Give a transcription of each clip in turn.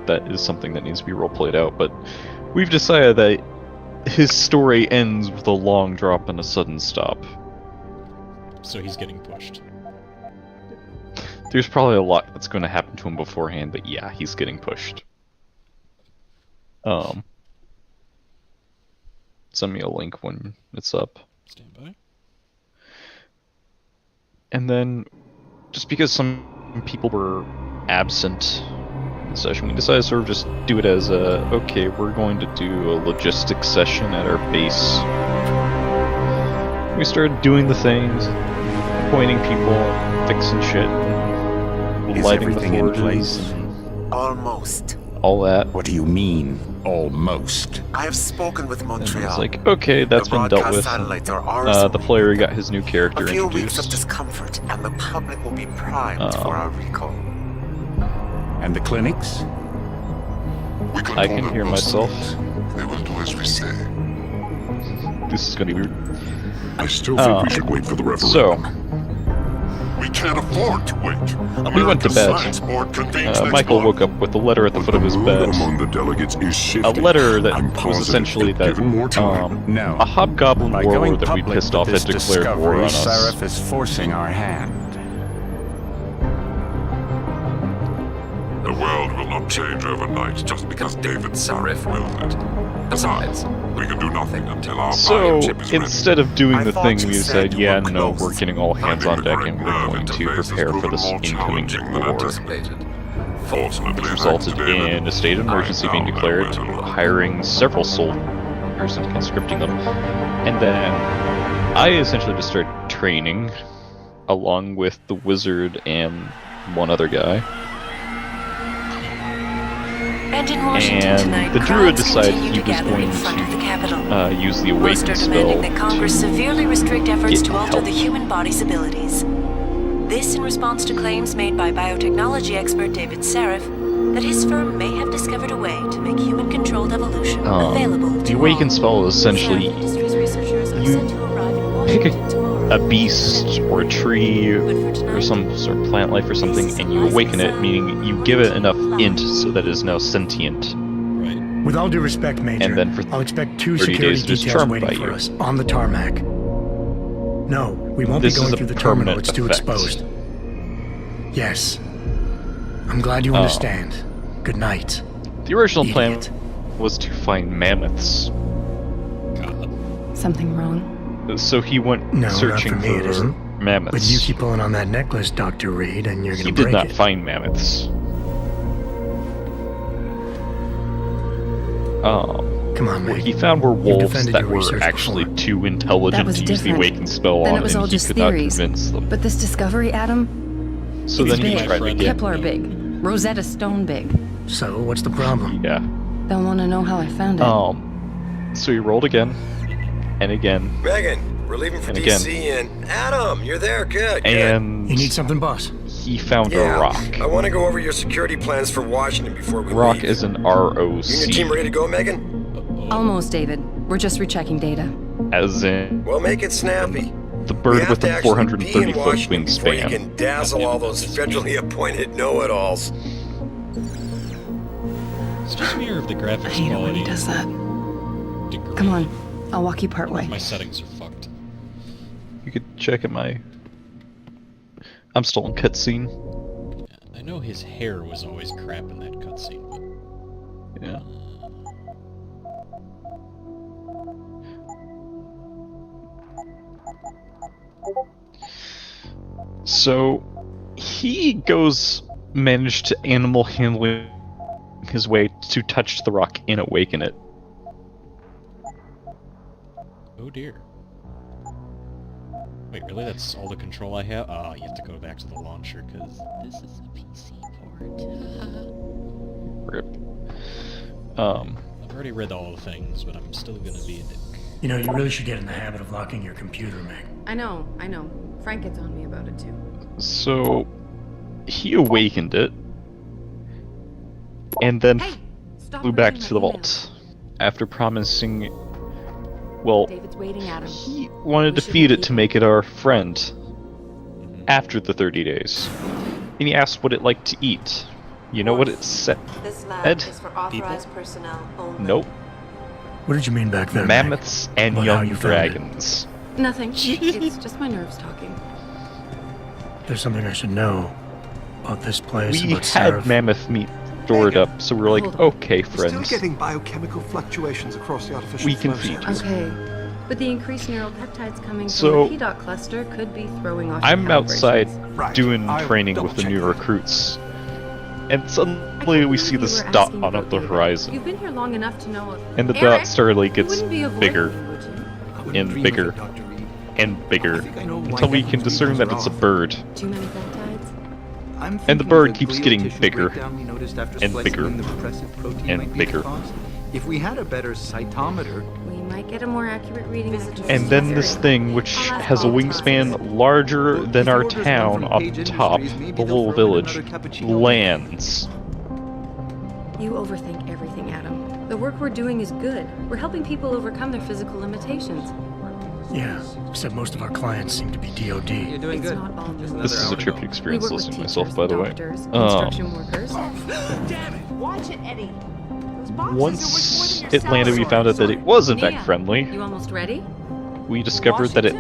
that is something that needs to be role-played out, but we've decided that his story ends with a long drop and a sudden stop. So he's getting pushed. There's probably a lot that's going to happen to him beforehand, but yeah, he's getting pushed. Send me a link when it's up. Stand by. And then, just because some people were absent in the session, we decided to sort of just do it as a, okay, we're going to do a logistics session at our base. We started doing the things, appointing people, fixing shit, lighting the forges, Almost. all that. What do you mean, almost? I have spoken with And Montreal. it's like, okay, that's the been dealt broadcast with. satellites are ours. The player got his new character A few weeks of introduced. discomfort, and the public will be primed for our recall. And the clinics? I can hear myself. They will do as we say. This is gonna be weird. I still think we should wait for the referendum. So, We can't afford to wait. we went to America's bed. Science Board convenes next Michael month. woke up with a letter at the foot of his Mood bed. among the delegates is A shifting. letter that I'm was positive essentially if that given more time. No. a hobgoblin By going warlord that we public pissed with off had this declared war on discovery, us. Sarif is forcing our hand. The world will not change overnight just because David Sarif wills it. Besides, we can do nothing until our So, biochip is ready. instead of doing I the thought thing, you we said decided, you yeah, were no, close. we're getting all hands on deck and we're Nerve going to interface has prepare for proven this more incoming challenging than war. anticipated. Fortunately, Which resulted thanks to David, in a state of emergency I being now know declared, where to look. hiring several soldiers and conscripting them, and then I essentially just started training, along with the wizard and one other guy. And in Washington And tonight, the druid crowds decided continue he to was gather going in front of the Capitol. to use the Most awaken are spell demanding that Congress severely restrict efforts get to alter help. the human body's abilities. This in response to claims made by biotechnology expert David Sarif that his firm may have discovered a way to make human-controlled evolution available to the awaken all. spell is essentially Sarif Industries researchers are you set to arrive in pick Washington tomorrow. a beast or a tree But for or tonight, some sort of plant life or this something, is and a you awaken it, licensed meaning you give it enough int so that it is now sentient. Right. With all due respect, Major, And then for I'll expect 2 30 security days it is details charmed waiting by for you. us on the tarmac. No, we won't This be is going a through the terminal. permanent It's too effect. exposed. Yes. I'm glad you understand. Good night. The original plan Idiot. was to find mammoths, God. Something wrong? so he went No, searching not for me, it for isn't. mammoths. But you keep pulling on that necklace, Dr. Reed, and you're He gonna did break not it. find mammoths. Come on, What Meg. he found were wolves defended that your were research actually before. too intelligent That was to use the different. awaken spell Then on, it was and all he just could theories. not convince them. But this discovery, Adam, So it's then he big. tried friend. again. Kepler big. Rosetta Stone big. So, what's the problem? Yeah. They'll want to know how I found it. So he rolled again, and again, Megan, we're leaving for And again. DC, and Adam, you're there. Good. and You need something, boss? he found Yeah, a rock. I want to go over your security plans for Washington before we Rock leave. is an You and your ROC, team ready to go, Megan? Almost, David. We're just rechecking data. as in Well, make it snappy. the We bird have with to a actually 430 be in foot Washington before you wingspan. can dazzle all those federally appointed know-it-alls. It's just me or if the I graphics hate it when quality he does that. degraded. Come on. I'll walk you part way. My settings are fucked. You could check at my. I'm still in cutscene. I know his hair was always crap in that cutscene, but Yeah. So he managed to animal handling his way to touch the rock and awaken it. oh dear. Wait, really? That's all the control I have? Ah, you have to go back to the launcher, because this is a PC port. Rip. I've already read all the things, but I'm still gonna be a dick. You know, you really should get in the habit of locking your computer, Meg. I know. Frank gets on me about it too. So he awakened it and then Hey! Stop flew back reading to the my vault after promising. Well, David's waiting, Adam. he wanted We to feed shouldn't it to leave. make it our friend after the 30 days. And he asked what it liked to eat. You know what it said? This lab Ed? is for authorized personnel only. Nope. What did you mean back there, Meg? Mammoths and About how young you found it. dragons. Nothing. It's just my nerves talking. There's something I should know about this place. We about had Sarif. mammoth meat stored up, so we're like, Hold on. okay, We're still friends. getting biochemical fluctuations across the artificial We can flow feed. cells. Okay. But the increased neural peptides coming So, from the PDOT cluster could be throwing off I'm your outside calibrations. Right. doing I'll training with the new double-check that. recruits, and I suddenly can't we see believe this you were dot asking on about the David. horizon, You've been here long enough to know. and the Eric, dot startlily you gets wouldn't be avoiding bigger me, would you? I wouldn't and dream of bigger it, Dr. Reed. and bigger I think I know why until we can Heaven's discern that beacons it's a are bird. Too many peptides? I'm And the thinking bird the keeps glial getting tissue bigger breakdown we noticed after and splicing bigger in the repressive protein and might be bigger. the cause. If we had a better cytometer, We might get a more accurate reading. And then this thing, which has a wingspan larger than if our the orders come town from up Page top, Industries, maybe the they'll little throw in village, another cappuccino. lands. You overthink everything, Adam. The work we're doing is good. We're helping people overcome their physical limitations. Yeah, except most of our clients seem to be DOD. You're doing It's good. not all Just new. This is a trip We experience work with listening to teachers, myself, by the way. doctors, construction workers. Watch it, Eddie. Those boxes Once are worth more than it your landed, we salary. found out that it was in fact Nia, friendly. You almost ready? We discovered that it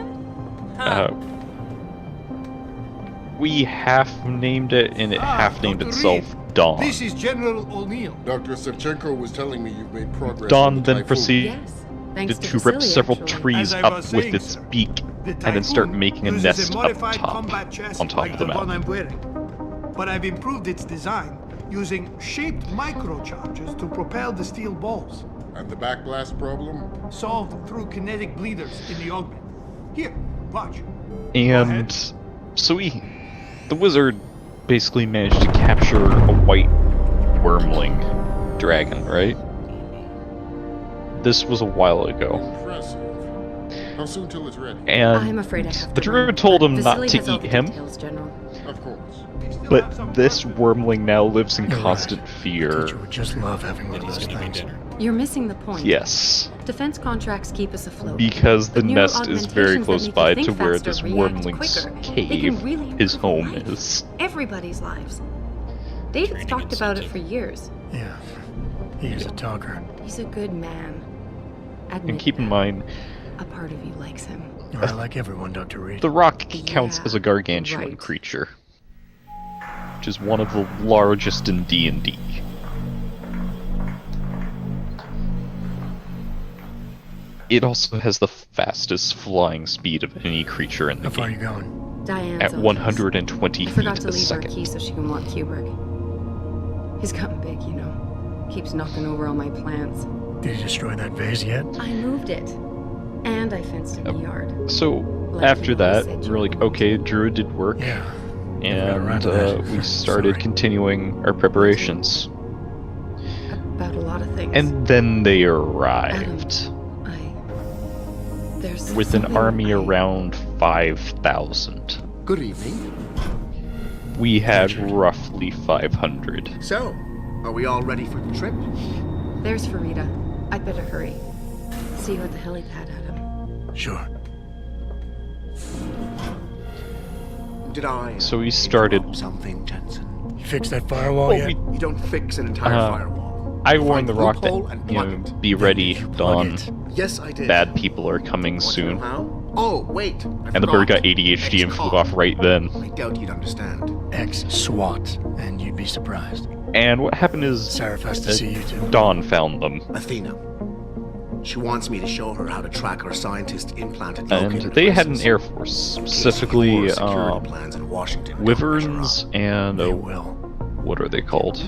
we half named it and it half named Dr. itself Dawn. This is General O'Neill. Dr. Sevchenko was telling me you've made progress. Dawn on the then typhoon. proceeded Yes. Thanks to rip Vasily, several actually. trees As I up was with saying, its sir, beak The and then start Typhoon making a uses nest a up modified top, combat chassis on top like of the the one mountain. I'm wearing. But I've improved its design using shaped microcharges to propel the steel balls, And the backblast problem? solved through kinetic bleeders in the augment. Here, watch. And so the wizard basically managed to capture a white wormling dragon, right? This was a while ago. Impressive. How soon till it's ready? And I'm afraid I have the to run, druid told him but not Vasily to has all eat the him, details, General. Of course. but this wormling now lives in You're constant right. fear. Teacher would just love having one That of he's those gonna eat things. dinner. You're missing the point. Yes, Defense contracts keep us afloat. because the But neural nest is very augmentations close that make by you to think where faster, this react wormling's quicker. They can cave, really his improve home life. is. Everybody's lives. David's Training talked about it incentive. for years. Yeah, he is a talker. He's a good man. Admit And keep in that. mind, A part of you likes him. I like everyone, Dr. Reed. the rock counts Yeah, as a gargantuan right. creature, which is one of the largest in D&D. It also has the fastest flying speed of any creature in the How far are you game, going? Diane's at on 120 this. I feet forgot to a leave her a second. key so she can walk Kubrick. He's gotten big, you know. Keeps knocking over all my plants. Did you destroy that vase yet? I moved it. And I fenced in the yard. So Like after you always that, said you we're like, would. okay, Druid did work, Yeah. Never got around and to that. we started Sorry. continuing our preparations. About a lot of things. And then they arrived There's with an something army I- around 5,000. Good evening. We had Richard. roughly 500. So, are we all ready for the trip? There's Farida. I'd better hurry. See you at the helipad, Adam. Sure. Did I? So we started. interrupt something, Jensen? You fixed that firewall Oh, yet? You don't fix an entire Uh, firewall. I You warned find the rock loophole that, and you plug know, it. be ready, Plug Dawn. it. Yes, I did. Bad people are coming Want to know soon. how? Oh, wait. I And the bird forgot. got ADHD and flew Ex-con. off right then. I doubt you'd understand. Ex-SWAT, and you'd be surprised. And what happened is Sarif has to see you too. Dawn found them. Athena. She wants me to show her how to track her scientist implanted And locator they had an devices. air force, In case specifically your security plans in Washington don't wyverns measure and They will. what are they called?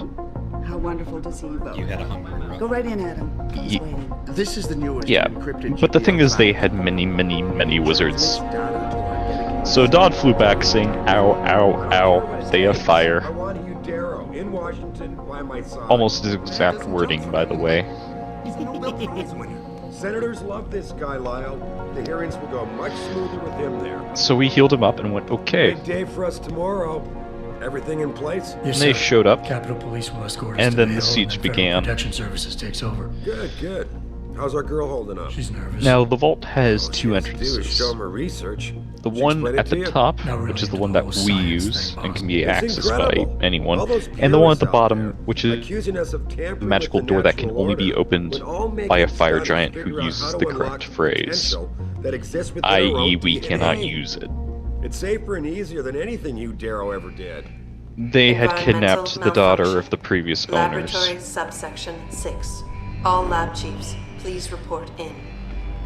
How wonderful to see you both. You had a hunger. Go right in, Adam. He's Ye- waiting. up. This is the newest Yeah, encrypted but the thing is they GPL had many wizards. data to our dedicated- So Dawn flew back saying, ow, ow, ow, they have fire. I want you, Darrow, in Washington, by my side. Almost his exact wording, by the way. He's a Nobel Prize winner. Senators love this guy, Lyle. The hearings will go much smoother with him there. So we healed him up and went, okay. Big day for us tomorrow. Everything in place? Yes, And they sir. showed up. Capitol Police will escort us And to then the the hill, siege and Federal began. Protection Services takes over. Good, good. How's our girl holding up? She's nervous. Now, the vault has two What she has to do is entrances. show 'em her research. The She one explained at it to the you? top, Not really which is the into one the that whole we science use thing, and boss. can be It's accessed by incredible. anyone, All those and the one at the purists out bottom, there which is accusing us of tampering the with magical the door that can natural only be order, opened when all by a making fire trying to giant figure who out uses how the to unlock correct phrase, potential that exists within our i.e. own we DNA. cannot use it. It's safer and easier than anything you Darrow ever did. They had Environmental kidnapped the daughter malfunction. of the previous Laboratory owners, subsection 6. All lab chiefs, please report in.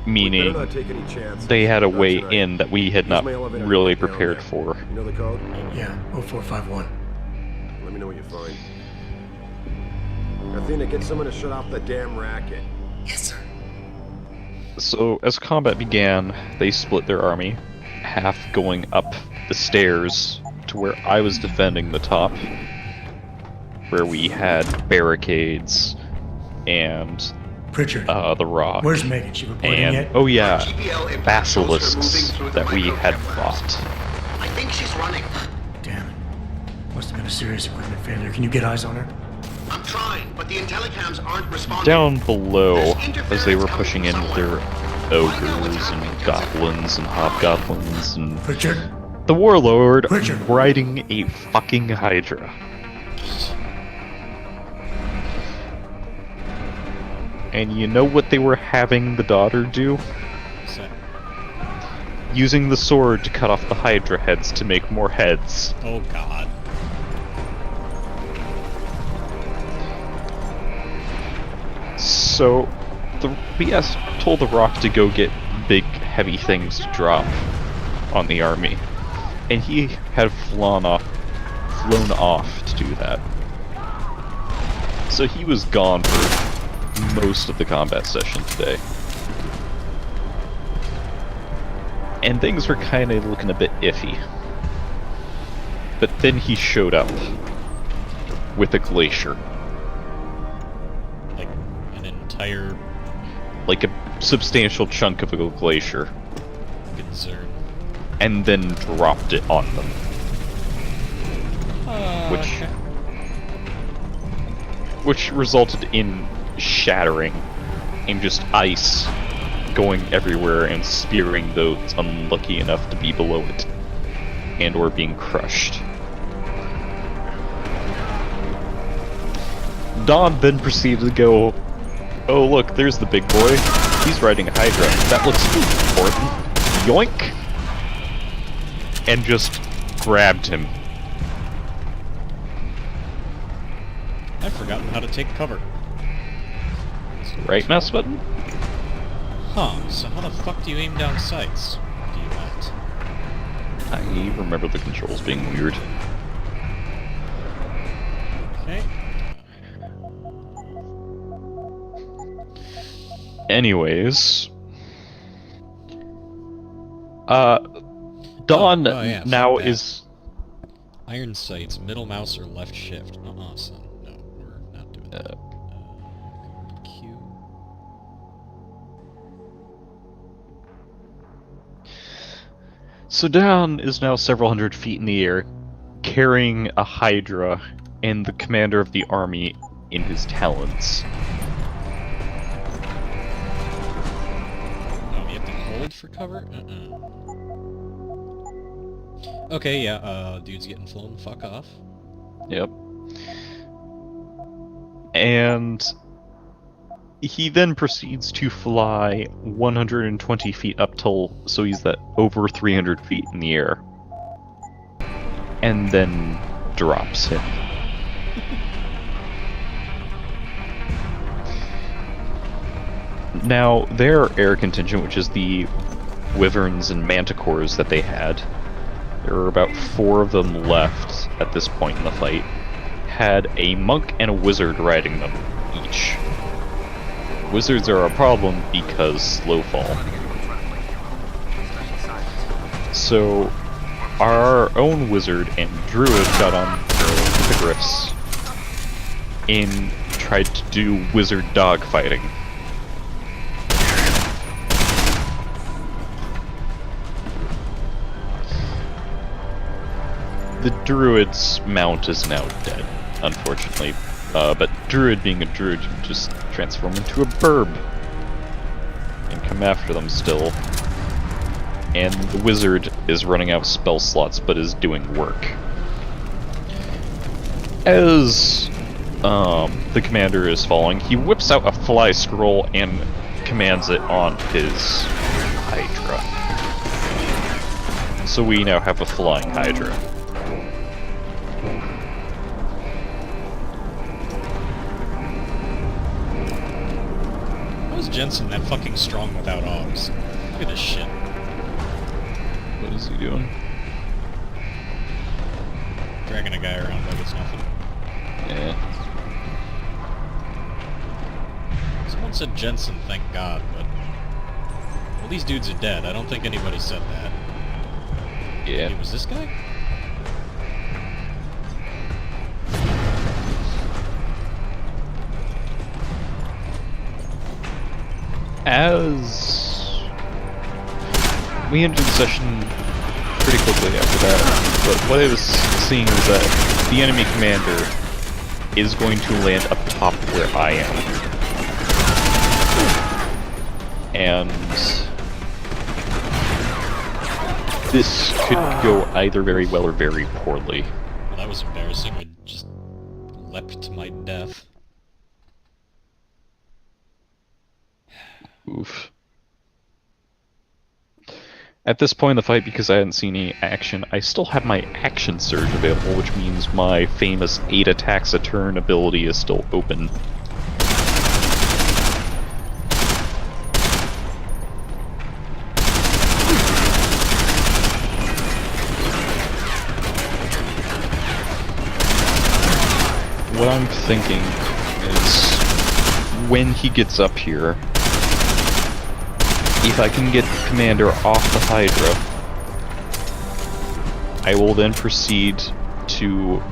meaning Better not take any chances. they had a Not way tonight. in that we had Use not my elevator really to get down prepared there. for. You know the code? Yeah, 0451. Let me know what you find. Athena, get someone to shut off the damn racket. Yes, sir. So, as combat began, they split their army, half going up the stairs to where I was defending the top, where we had barricades and Pritchard, the rock, where's Megan? She reporting and yet? oh yeah, basilisks that we had fought. I think she's running. Damn it. Must have been a serious equipment failure. Can you get eyes on her? I'm trying, but the intellicams aren't responding. Down below, as they were pushing in with their ogres and goblins and hobgoblins and Pritchard? the warlord Pritchard. riding a fucking hydra. And you know what they were having the daughter do? What's that? Using the sword to cut off the hydra heads to make more heads. Oh god. So, the BS told the Rock to go get big, heavy things to drop on the army, and he had flown off to do that. So he was gone for most of the combat session today. And things were kind of looking a bit iffy. But then he showed up with a glacier. Like an entire Like a substantial chunk of a glacier. concern. And then dropped it on them. Which resulted in shattering and just ice going everywhere and spearing those unlucky enough to be below it and or being crushed. Don then proceeded to go, oh look, there's the big boy. He's riding a hydra. That looks important. Yoink! And just grabbed him. I've forgotten how to take cover. Right mouse button? Huh, so how the fuck do you aim down sights? Do you not? I remember the controls being weird. Okay. Anyways, Dawn yeah, now fuck that. is Iron sights, middle mouse or left shift. Son. No, we're not doing that. Q. so Dawn is now several hundred feet in the air, carrying a hydra and the commander of the army in his talons. Oh, you have to hold for cover? Okay, yeah, dude's getting flown. Fuck off. Yep. And he then proceeds to fly 120 feet up till, so he's at over 300 feet in the air. And then drops him. Now, their air contingent, which is the wyverns and manticores that they had, there were about 4 of them left at this point in the fight, had a monk and a wizard riding them each. Wizards are a problem because slow fall. So, our own wizard and druid got on the griffs and tried to do wizard dogfighting. The druid's mount is now dead, unfortunately. But druid being a druid, you just transform into a burb. and come after them still. And the wizard is running out of spell slots, but is doing work. As the commander is falling, he whips out a fly scroll and commands it on his Hydra. So we now have a flying Hydra. How is Jensen that fucking strong without augs? Look at this shit. What is he doing? Dragging a guy around like it's nothing. Yeah. Someone said Jensen, thank God, but... Well, these dudes are dead. I don't think anybody said that. Yeah. It was this guy? As we ended the session pretty quickly after that, but what I was seeing is that the enemy commander is going to land up top where I am. And this could go either very well or very poorly. Well, that was embarrassing. I just leapt to my death. Oof. At this point in the fight, because I hadn't seen any action, I still have my action surge available, which means my famous 8 attacks a turn ability is still open. What I'm thinking is, when he gets up here, if I can get the commander off the Hydra, I will then proceed to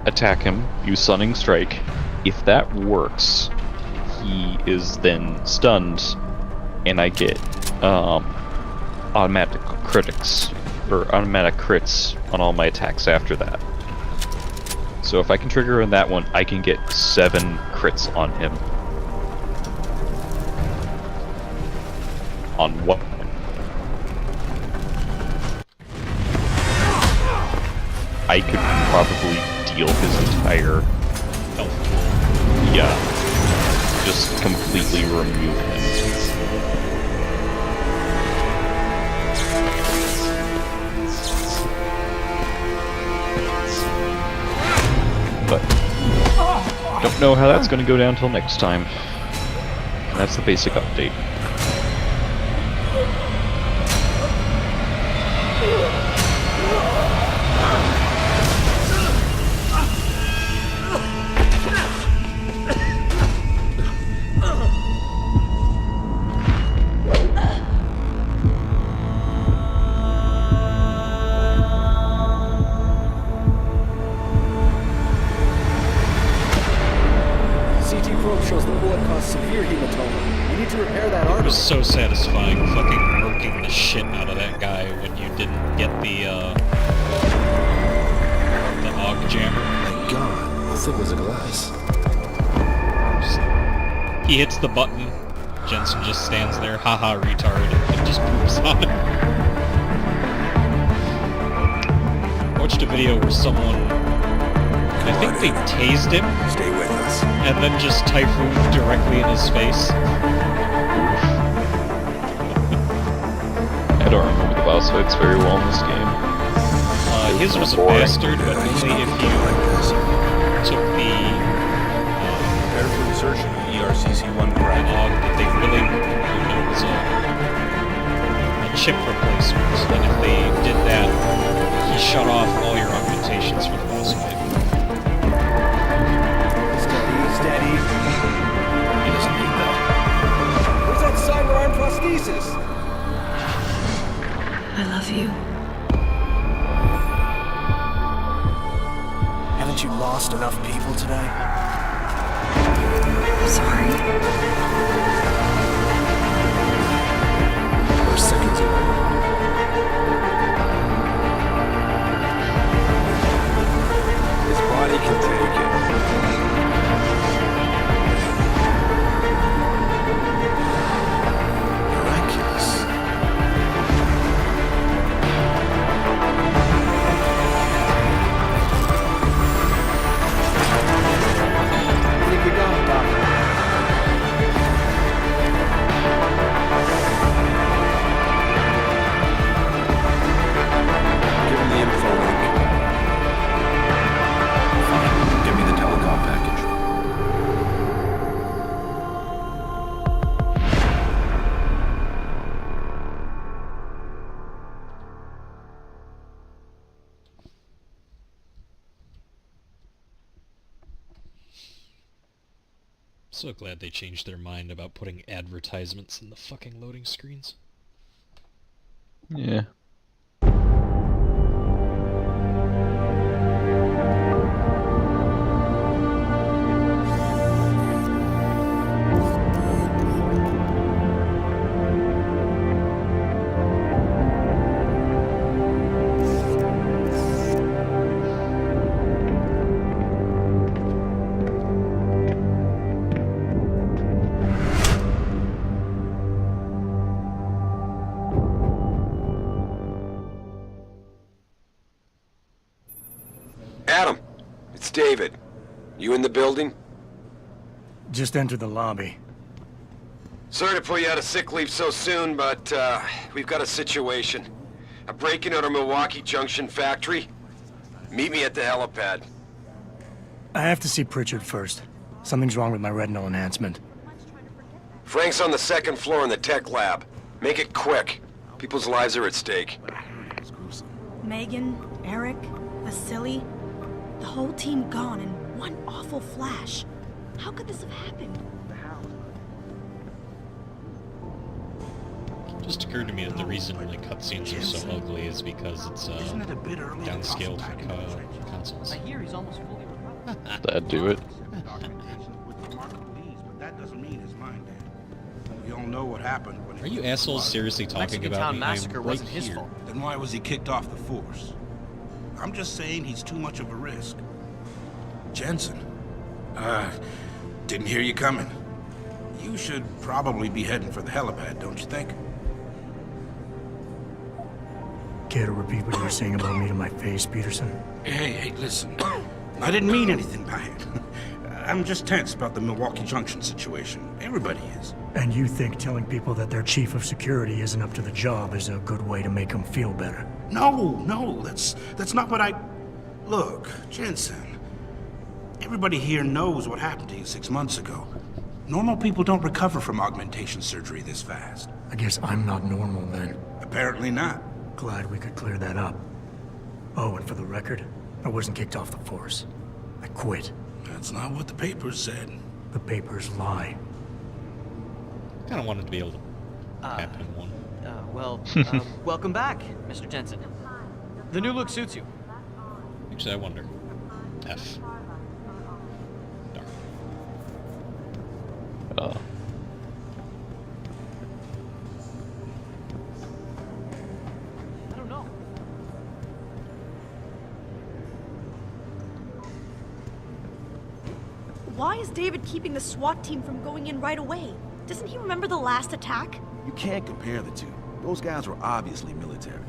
attack him, use Stunning Strike. If that works, he is then stunned, and I get automatic critics, or automatic crits on all my attacks after that. So if I can trigger on that one, I can get 7 crits on him. On what? I could probably deal his entire health. Yeah. Just completely remove him. But don't know how that's going to go down till next time. And that's the basic update. It was so satisfying fucking murking the shit out of that guy when you didn't get the AUG jammer. Thank God, this thing was a glass. He hits the button, Jensen just stands there, haha retard, and just poops on him. I watched a video where someone, I think they tased him, Stay with us. and then just typhooned directly in his face. I don't remember the boss fights very well in this game. His was a bastard, but only if you took the Prepare for insertion of ERCC-1 bracket. AUG that they really, was a chip replacement, and if they did that, he shut off all your augmentations for the boss fight. Steady. He doesn't need that. Where's that cyber arm prosthesis? I love you. Haven't you lost enough people today? Sorry. We're seconds away. His body can take it. So glad they changed their mind about putting advertisements in the fucking loading screens. Yeah. Adam, it's David. You in the building? Just entered the lobby. Sorry to pull you out of sick leave so soon, but we've got a situation. A break-in at our Milwaukee Junction factory. Meet me at the helipad. I have to see Pritchard first. Something's wrong with my retinal enhancement. Frank's on the second floor in the tech lab. Make it quick. People's lives are at stake. Megan, Eric, Vasily, the whole team gone in one awful flash. How could this have happened? It just occurred to me that the reason like cutscenes are so ugly is because it's downscaled for consoles. I hear he's almost fully recovered. That'd do it. That doesn't mean his mind dead. We all know what happened when... Are you assholes seriously talking about me? Massacre I'm wasn't right his here. fault. Then why was he kicked off the force? I'm just saying he's too much of a risk. Jensen, didn't hear you coming. You should probably be heading for the helipad, don't you think? Care to repeat what you were saying about me to my face, Peterson? Hey, listen. I didn't mean anything by it. I'm just tense about the Milwaukee Junction situation. Everybody is. And you think telling people that their chief of security isn't up to the job is a good way to make them feel better? No, that's not what I... Look, Jensen, everybody here knows what happened to you 6 months ago. Normal people don't recover from augmentation surgery this fast. I guess I'm not normal then. Apparently not. Glad we could clear that up. Oh, and for the record, I wasn't kicked off the force. I quit. That's not what the papers said. The papers lie. Kind of wanted to be able to happen in one. Welcome back, Mr. Jensen. The new look suits you. Actually, I wonder. F. Darn. I don't know. Why is David keeping the SWAT team from going in right away? Doesn't he remember the last attack? You can't compare the two. Those guys were obviously military.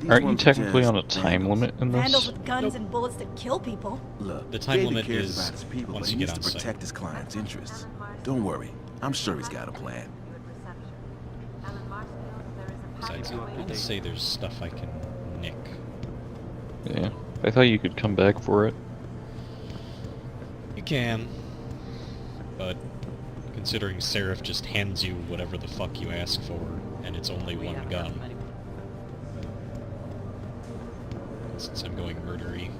Aren't you technically on a time limit in this? Vandals with guns and bullets that kill people. Look, the time David limit cares is about his people, once but you he get needs on to site. protect his client's interests. Don't worry, I'm sure he's got a plan. Besides, I didn't say there's stuff I can nick. Yeah, I thought you could come back for it. You can, but considering Seraph just hands you whatever the fuck you ask for, and it's only one gun. Since I'm going murdery,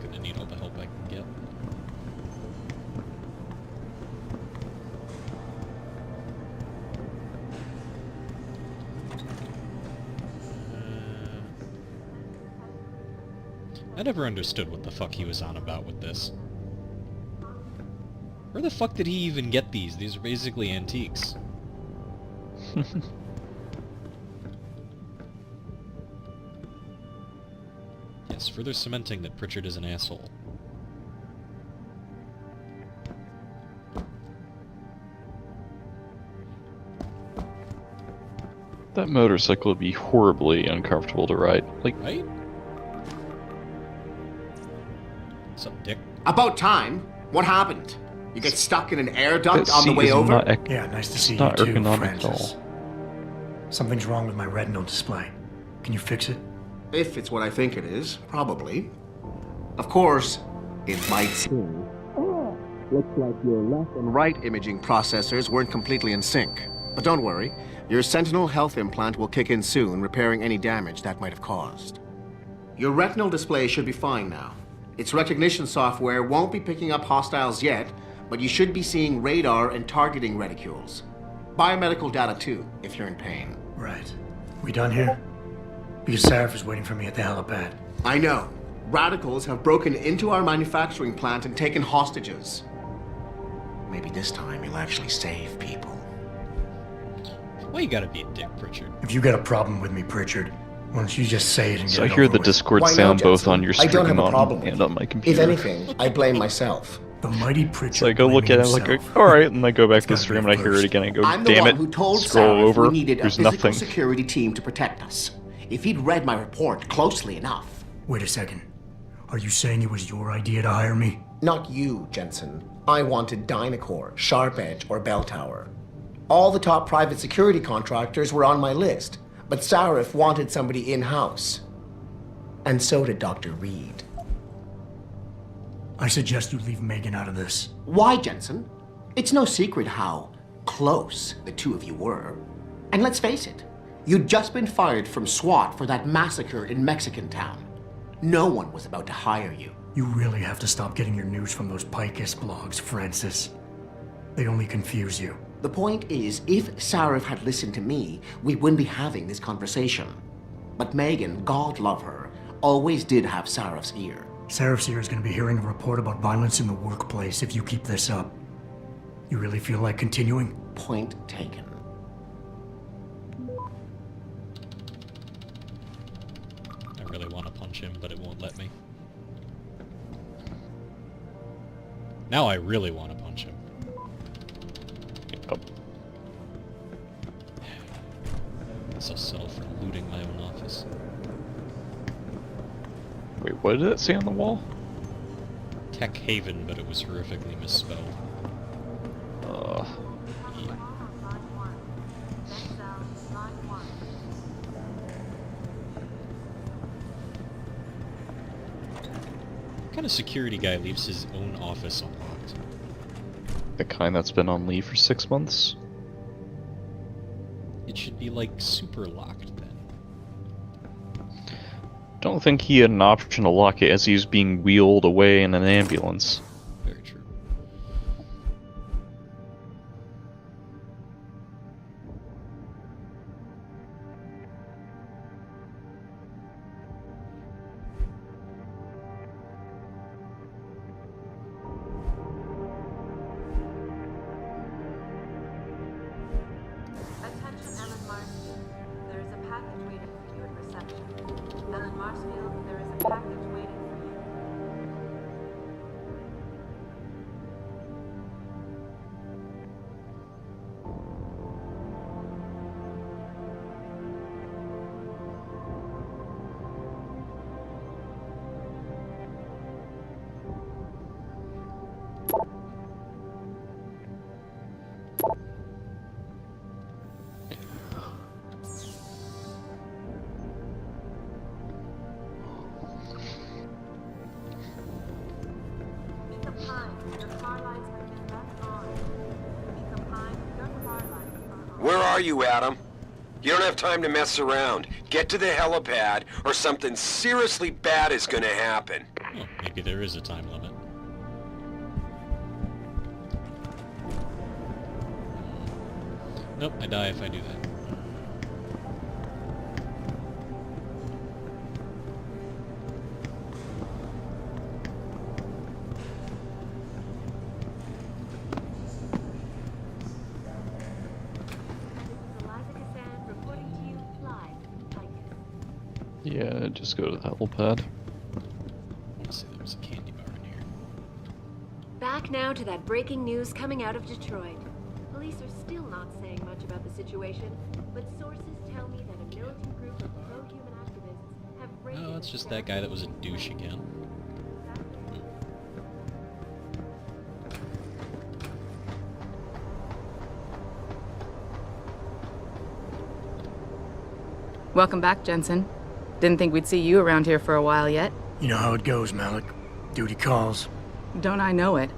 gonna need all the help I can get. I never understood what the fuck he was on about with this. Where the fuck did he even get these? These are basically antiques. Yes, further cementing that Pritchard is an asshole. That motorcycle would be horribly uncomfortable to ride. Like, right? What's up, Dick? About time. What happened? You get stuck in an air duct that on the seat way is over? not Yeah, nice to see you not too, ergonomic at Francis. all. Something's wrong with my retinal display. Can you fix it? If it's what I think it is, probably. Of course, it might seem. Looks like your left and right imaging processors weren't completely in sync. But don't worry, your Sentinel health implant will kick in soon, repairing any damage that might have caused. Your retinal display should be fine now. Its recognition software won't be picking up hostiles yet, but you should be seeing radar and targeting reticules. Biomedical data too, if you're in pain. Right. We done here? Because Sarif is waiting for me at the helipad. I know. Radicals have broken into our manufacturing plant and taken hostages. Maybe this time you'll actually save people. Why you gotta be a dick, Pritchard? If you got a problem with me, Pritchard, why don't you just say it and So get I it hear over the with? Discord Why no, sound both Jensen? on your I don't stream have a problem with and on my computer. If anything, I blame myself. The mighty Pritchard. So I go look at it, I'm like, alright, and I go back to the stream and I hear it again. I go, I'm the damn one it, who told scroll Sarif over, we needed a there's physical nothing. security team to protect us. If he'd read my report closely enough. Wait a second. Are you saying it was your idea to hire me? Not you, Jensen. I wanted Dynacore, Sharp Edge, or Bell Tower. All the top private security contractors were on my list, but Sarif wanted somebody in-house. And so did Dr. Reed. I suggest you leave Megan out of this. Why, Jensen? It's no secret how close the two of you were. And let's face it, you'd just been fired from SWAT for that massacre in Mexican town. No one was about to hire you. You really have to stop getting your news from those Picus blogs, Francis. They only confuse you. The point is, if Sarif had listened to me, we wouldn't be having this conversation. But Megan, God love her, always did have Sarif's ear. Sarif's ear is going to be hearing a report about violence in the workplace if you keep this up. You really feel like continuing? Point taken. I really want to punch him, but it won't let me. Now I really want to punch him. Oh. So settle for looting my own office. Wait, what did it say on the wall? Tech Haven, but it was horrifically misspelled. Yeah. What kind of security guy leaves his own office unlocked? The kind that's been on leave for 6 months? It should be like super locked then. Don't think he had an option to lock it as he was being wheeled away in an ambulance. Very true. Attention, Ellen Marsfield. There is a package waiting for you at reception. Ellen Marsfield, there is a package waiting for you. Where are you, Adam? You don't have time to mess around. Get to the helipad, or something seriously bad is gonna happen. Oh, maybe there is a time limit. Nope, I die if I do that. Yeah, just go to the helipad. Honestly, there was a candy bar in here. Back now to that breaking news coming out of Detroit. Police are still not saying much about the situation, but sources tell me that a militant group of pro-human activists have raided... Oh, it's just that guy that was a douche again. Welcome back, Jensen. Didn't think we'd see you around here for a while yet. You know how it goes, Malik. Duty calls. Don't I know it?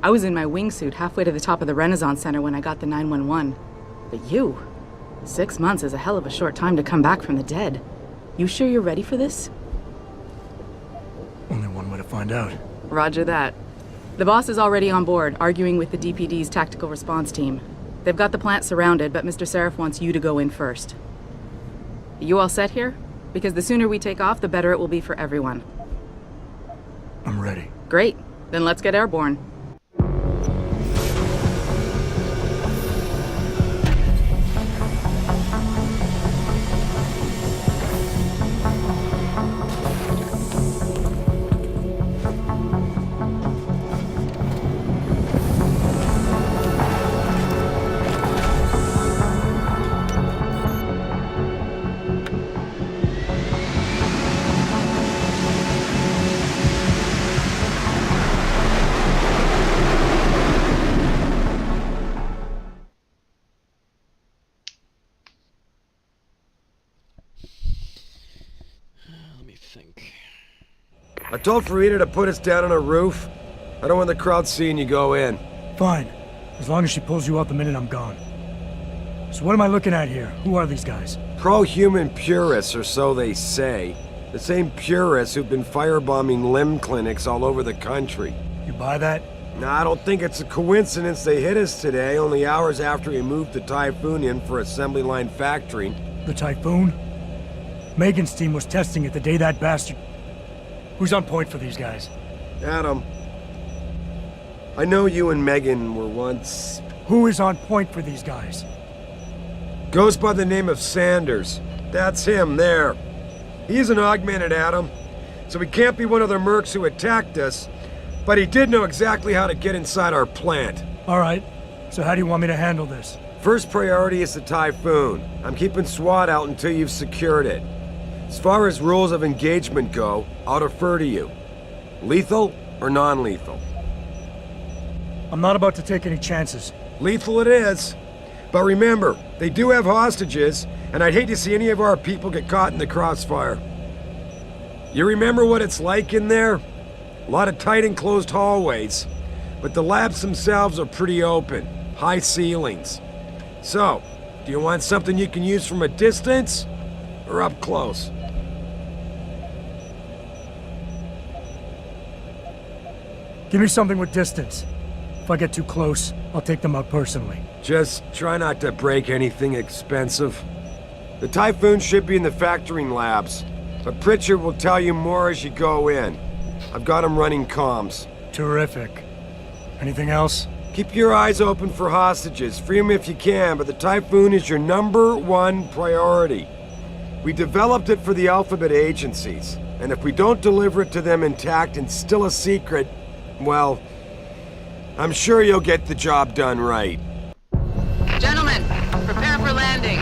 I was in my wingsuit halfway to the top of the Renaissance Center when I got the 911. But you... 6 months is a hell of a short time to come back from the dead. You sure you're ready for this? Only one way to find out. Roger that. The boss is already on board, arguing with the DPD's tactical response team. They've got the plant surrounded, but Mr. Sarif wants you to go in first. You all set here? Because the sooner we take off, the better it will be for everyone. I'm ready. Great. Then let's get airborne. I told Farida to put us down on a roof. I don't want the crowd seeing you go in. Fine. As long as she pulls you out the minute I'm gone. So what am I looking at here? Who are these guys? Pro-human purists, or so they say. The same purists who've been firebombing limb clinics all over the country. You buy that? Nah, I don't think it's a coincidence they hit us today, only hours after we moved the Typhoon in for assembly line factory. The Typhoon? Megan's team was testing it the day that bastard... Who's on point for these guys? Adam. I know you and Megan were once... Who is on point for these guys? Goes by the name of Sanders. That's him, there. He's an augmented Adam, so he can't be one of the mercs who attacked us, but he did know exactly how to get inside our plant. Alright, so how do you want me to handle this? First priority is the Typhoon. I'm keeping SWAT out until you've secured it. As far as rules of engagement go, I'll defer to you. Lethal or non-lethal? I'm not about to take any chances. Lethal it is. But remember, they do have hostages, and I'd hate to see any of our people get caught in the crossfire. You remember what it's like in there? A lot of tight enclosed hallways, but the labs themselves are pretty open, high ceilings. So, do you want something you can use from a distance, or up close? Give me something with distance. If I get too close, I'll take them out personally. Just try not to break anything expensive. The Typhoon should be in the factoring labs, but Pritchard will tell you more as you go in. I've got him running comms. Terrific. Anything else? Keep your eyes open for hostages. Free them if you can, but the Typhoon is your #1 priority. We developed it for the Alphabet agencies, and if we don't deliver it to them intact and still a secret, well, I'm sure you'll get the job done right. Gentlemen, prepare for landing.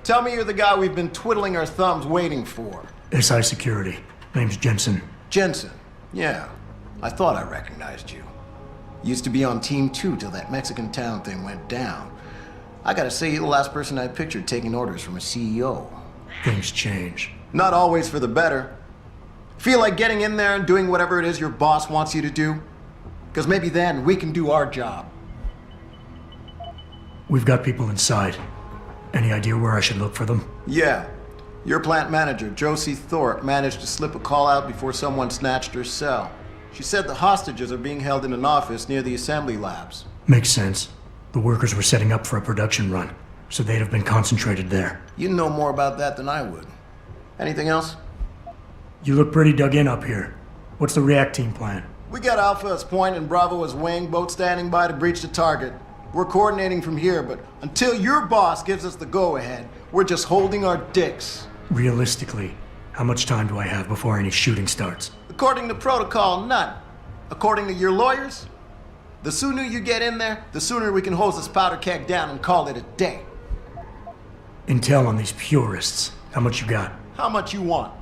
Tell me you're the guy we've been twiddling our thumbs waiting for. SI Security. Name's Jensen. Jensen. Yeah. I thought I recognized you. Used to be on Team 2 till that Mexican town thing went down. I gotta say, you're the last person I pictured taking orders from a CEO. Things change. Not always for the better. Feel like getting in there and doing whatever it is your boss wants you to do? Because maybe then we can do our job. We've got people inside. Any idea where I should look for them? Yeah. Your plant manager, Josie Thorpe, managed to slip a call out before someone snatched her cell. She said the hostages are being held in an office near the assembly labs. Makes sense. The workers were setting up for a production run. So they'd have been concentrated there. You know more about that than I would. Anything else? You look pretty dug in up here. What's the react team plan? We got Alpha as point and Bravo as wing, both standing by to breach the target. We're coordinating from here, but until your boss gives us the go-ahead, we're just holding our dicks. Realistically, how much time do I have before any shooting starts? According to protocol, none. According to your lawyers, the sooner you get in there, the sooner we can hose this powder keg down and call it a day. Intel on these purists. How much you got? How much you want?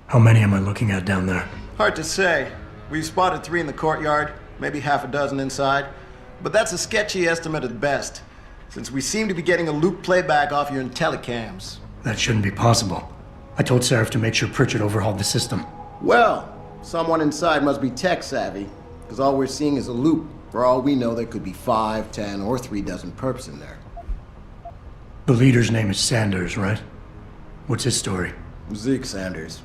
How many am I looking at down there? Hard to say. We've spotted 3 in the courtyard, maybe half a dozen inside. But that's a sketchy estimate at best, since we seem to be getting a loop playback off your telecams. That shouldn't be possible. I told Seraph to make sure Pritchard overhauled the system. Well, someone inside must be tech savvy, because all we're seeing is a loop. For all we know, there could be 5, 10, or 3 dozen perps in there. The leader's name is Sanders, right? What's his story? Zeke Sanders.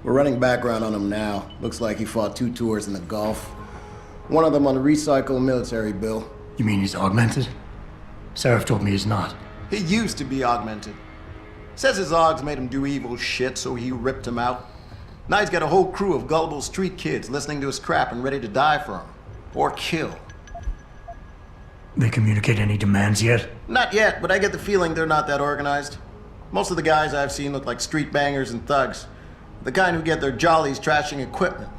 We're running background on him now. Looks like he fought 2 tours in the Gulf. One of them on a recycled military bill. You mean he's augmented? Seraph told me he's not. He used to be augmented. Says his Augs made him do evil shit, so he ripped him out. Now he's got a whole crew of gullible street kids listening to his crap and ready to die for him. Or kill. They communicate any demands yet? Not yet, but I get the feeling they're not that organized. Most of the guys I've seen look like street bangers and thugs. The kind who get their jollies trashing equipment.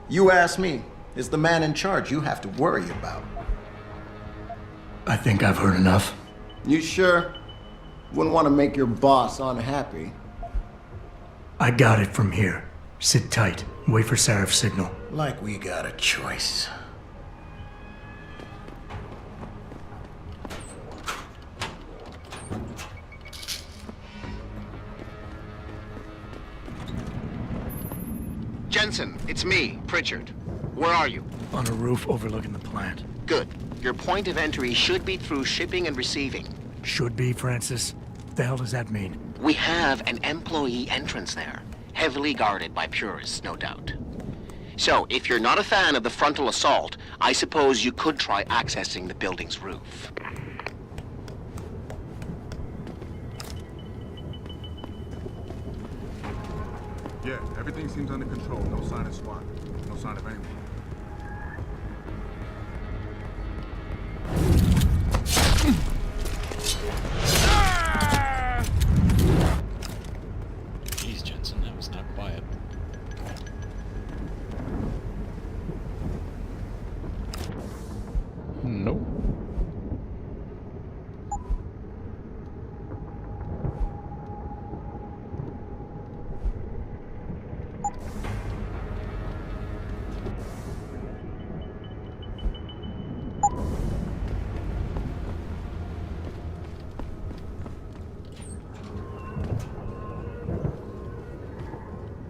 You ask me, it's the man in charge you have to worry about. I think I've heard enough. You sure? Wouldn't want to make your boss unhappy. I got it from here. Sit tight. Wait for Seraph's signal. Like we got a choice. Jensen, it's me, Pritchard. Where are you? On a roof overlooking the plant. Good. Your point of entry should be through shipping and receiving. Should be, Francis. What the hell does that mean? We have an employee entrance there. Heavily guarded by purists, no doubt. So, if you're not a fan of the frontal assault, I suppose you could try accessing the building's roof. Yeah, everything seems under control. No sign of SWAT. No sign of anyone. Jeez, Jensen, that was not quiet. Nope.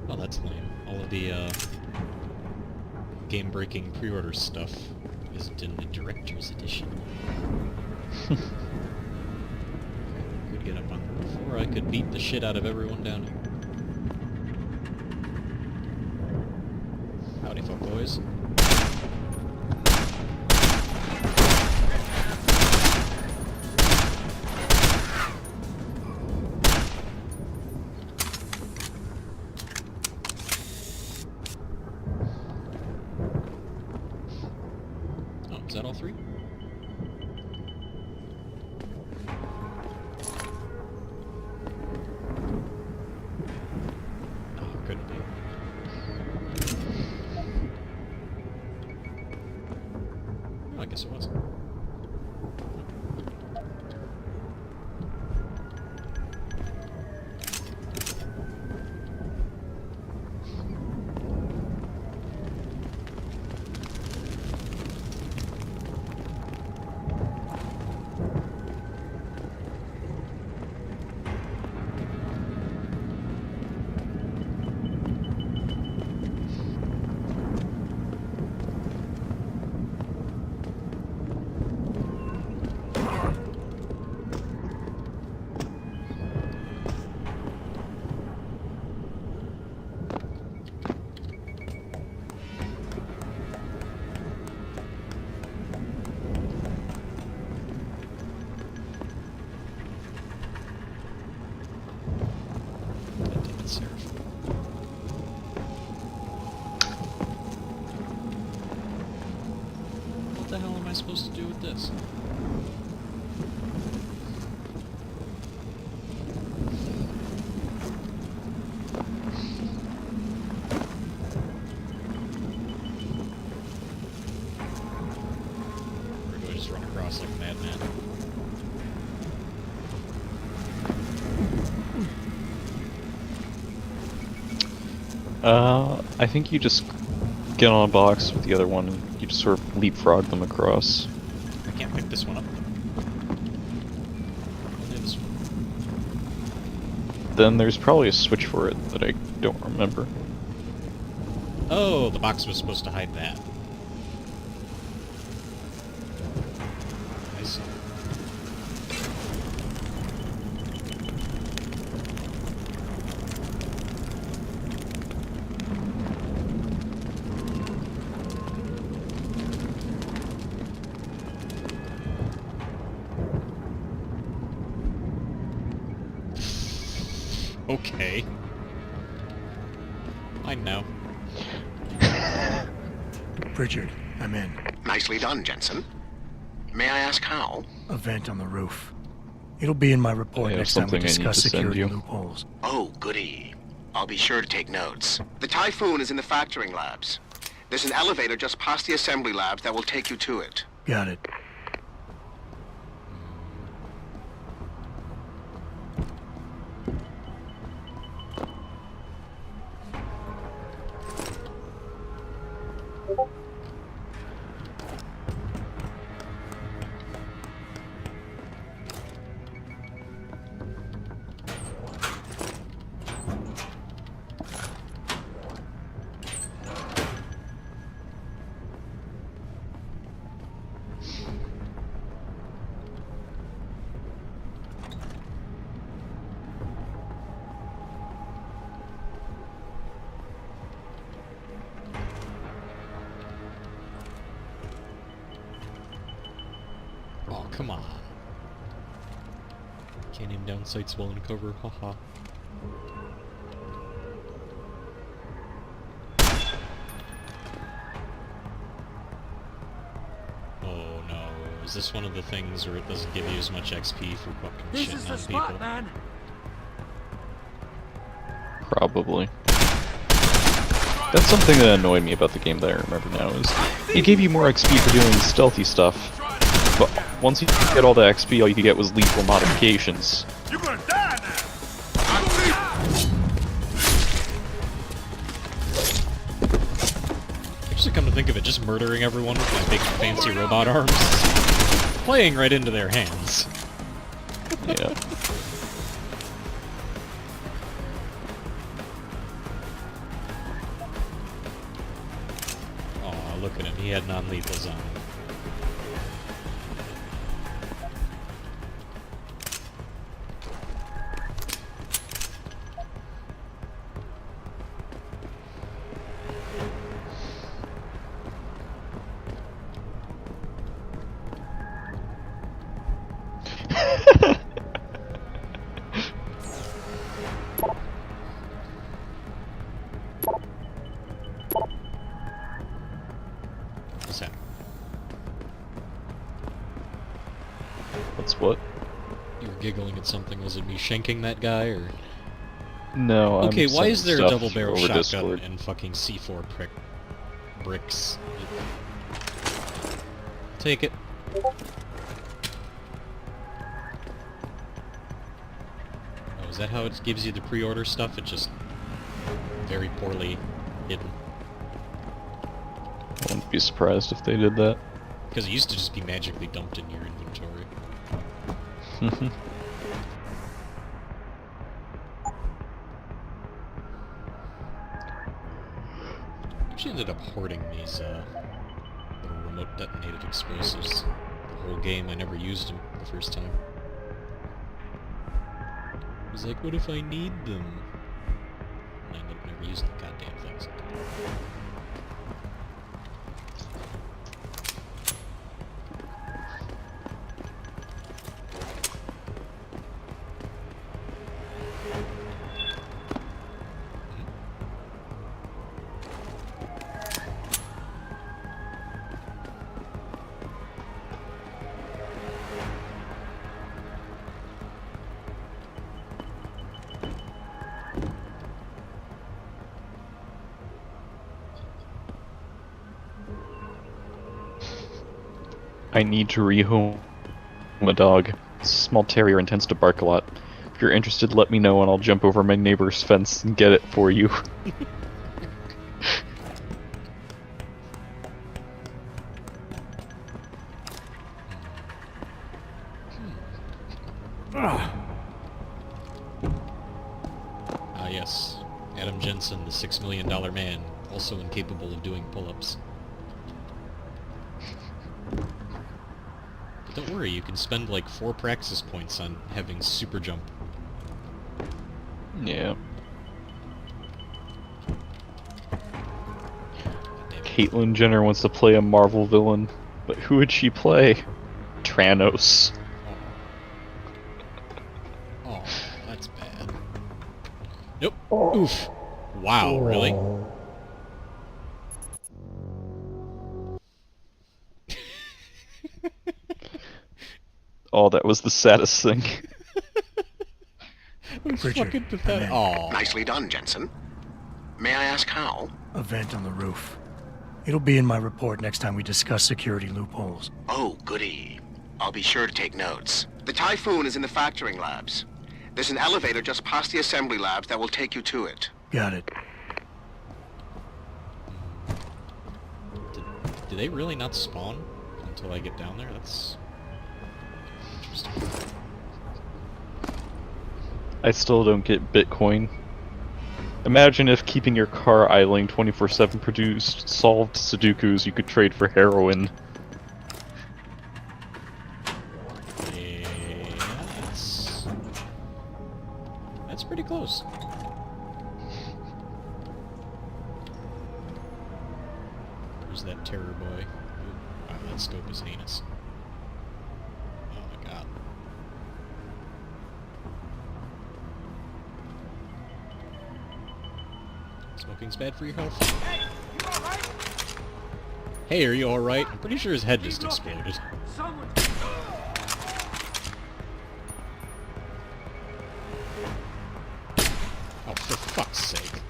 Oh, that's lame. All of the, game-breaking pre-order stuff isn't in the Director's Edition. Could get up on the roof, or I could beat the shit out of everyone down here. Howdy, fuckboys. Is that all 3? Oh, couldn't be. Oh, I guess it was. this? Or do I just run across like a madman? I think you just get on a box with the other one and you just sort of leapfrog them across. I can't pick this one up. Only this one. Then there's probably a switch for it that I don't remember. Oh, the box was supposed to hide that. I see. Okay. I know. Richard, I'm in. Nicely done, Jensen. May I ask how? A vent on the roof. It'll be in my report next time we discuss security loopholes. Oh, goody. I'll be sure to take notes. The Typhoon is in the factoring labs. There's an elevator just past the assembly labs that will take you to it. Got it. Oh, come on. Can't aim down sights well in cover, haha. Oh no, is this one of the things where it doesn't give you as much XP for fucking shitting on people? Man. Probably. That's something that annoyed me about the game that I remember now, is it gave you more XP for doing stealthy stuff, but once you get all the XP, all you could get was lethal modifications. You're gonna die now! Actually, come to think of it, just murdering everyone with my big fancy robot arms is playing right into their hands. Yeah. Aw, look at him, he had non-lethals on him. What's that? What's what? You were giggling at something. Was it me shanking that guy, or...? No, I'm okay, why is there a stuff double-barrel over shotgun Discord. and fucking C4 bricks? Take it. Oh, is that how it gives you the pre-order stuff? It's just very poorly hidden. I wouldn't be surprised if they did that. Because it used to just be magically dumped in your inventory. Actually ended up hoarding these little remote detonated explosives. The whole game, I never used them the first time. I was like, what if I need them? And I ended up never using the goddamn things. I need to rehome a dog. This small terrier intends to bark a lot. If you're interested, let me know and I'll jump over my neighbor's fence and get it for you. Yes. Adam Jensen, the $6 million man, also incapable of doing pull-ups. But don't worry, you can spend like 4 praxis points on having super jump. Yeah. Caitlyn Jenner wants to play a Marvel villain, but who would she play? Tranos. Oh, that's bad. Nope. Oof. Wow, really? Oh, that was the saddest thing. Richard, pathetic. Oh. Nicely done, Jensen. May I ask how? A vent on the roof. It'll be in my report next time we discuss security loopholes. Oh, goody. I'll be sure to take notes. The Typhoon is in the factoring labs. There's an elevator just past the assembly labs that will take you to it. Got it. Do they really not spawn until I get down there? That's interesting. I still don't get Bitcoin. Imagine if keeping your car idling 24/7 produced solved Sudokus you could trade for heroin. Yeah, that's pretty close. Where's that terror boy? Ooh, wow, that scope is heinous. Oh my god. Smoking's bad for your health. Hey, are you alright? I'm pretty sure his head just exploded. Oh, for fuck's sake.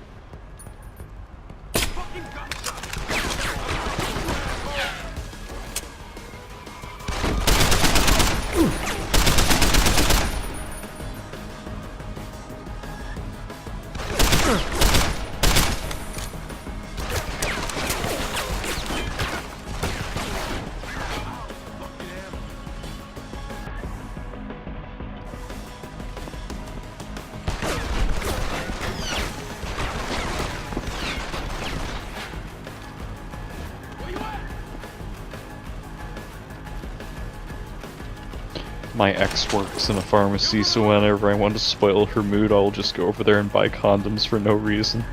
My ex works in a pharmacy, so whenever I want to spoil her mood, I'll just go over there and buy condoms for no reason.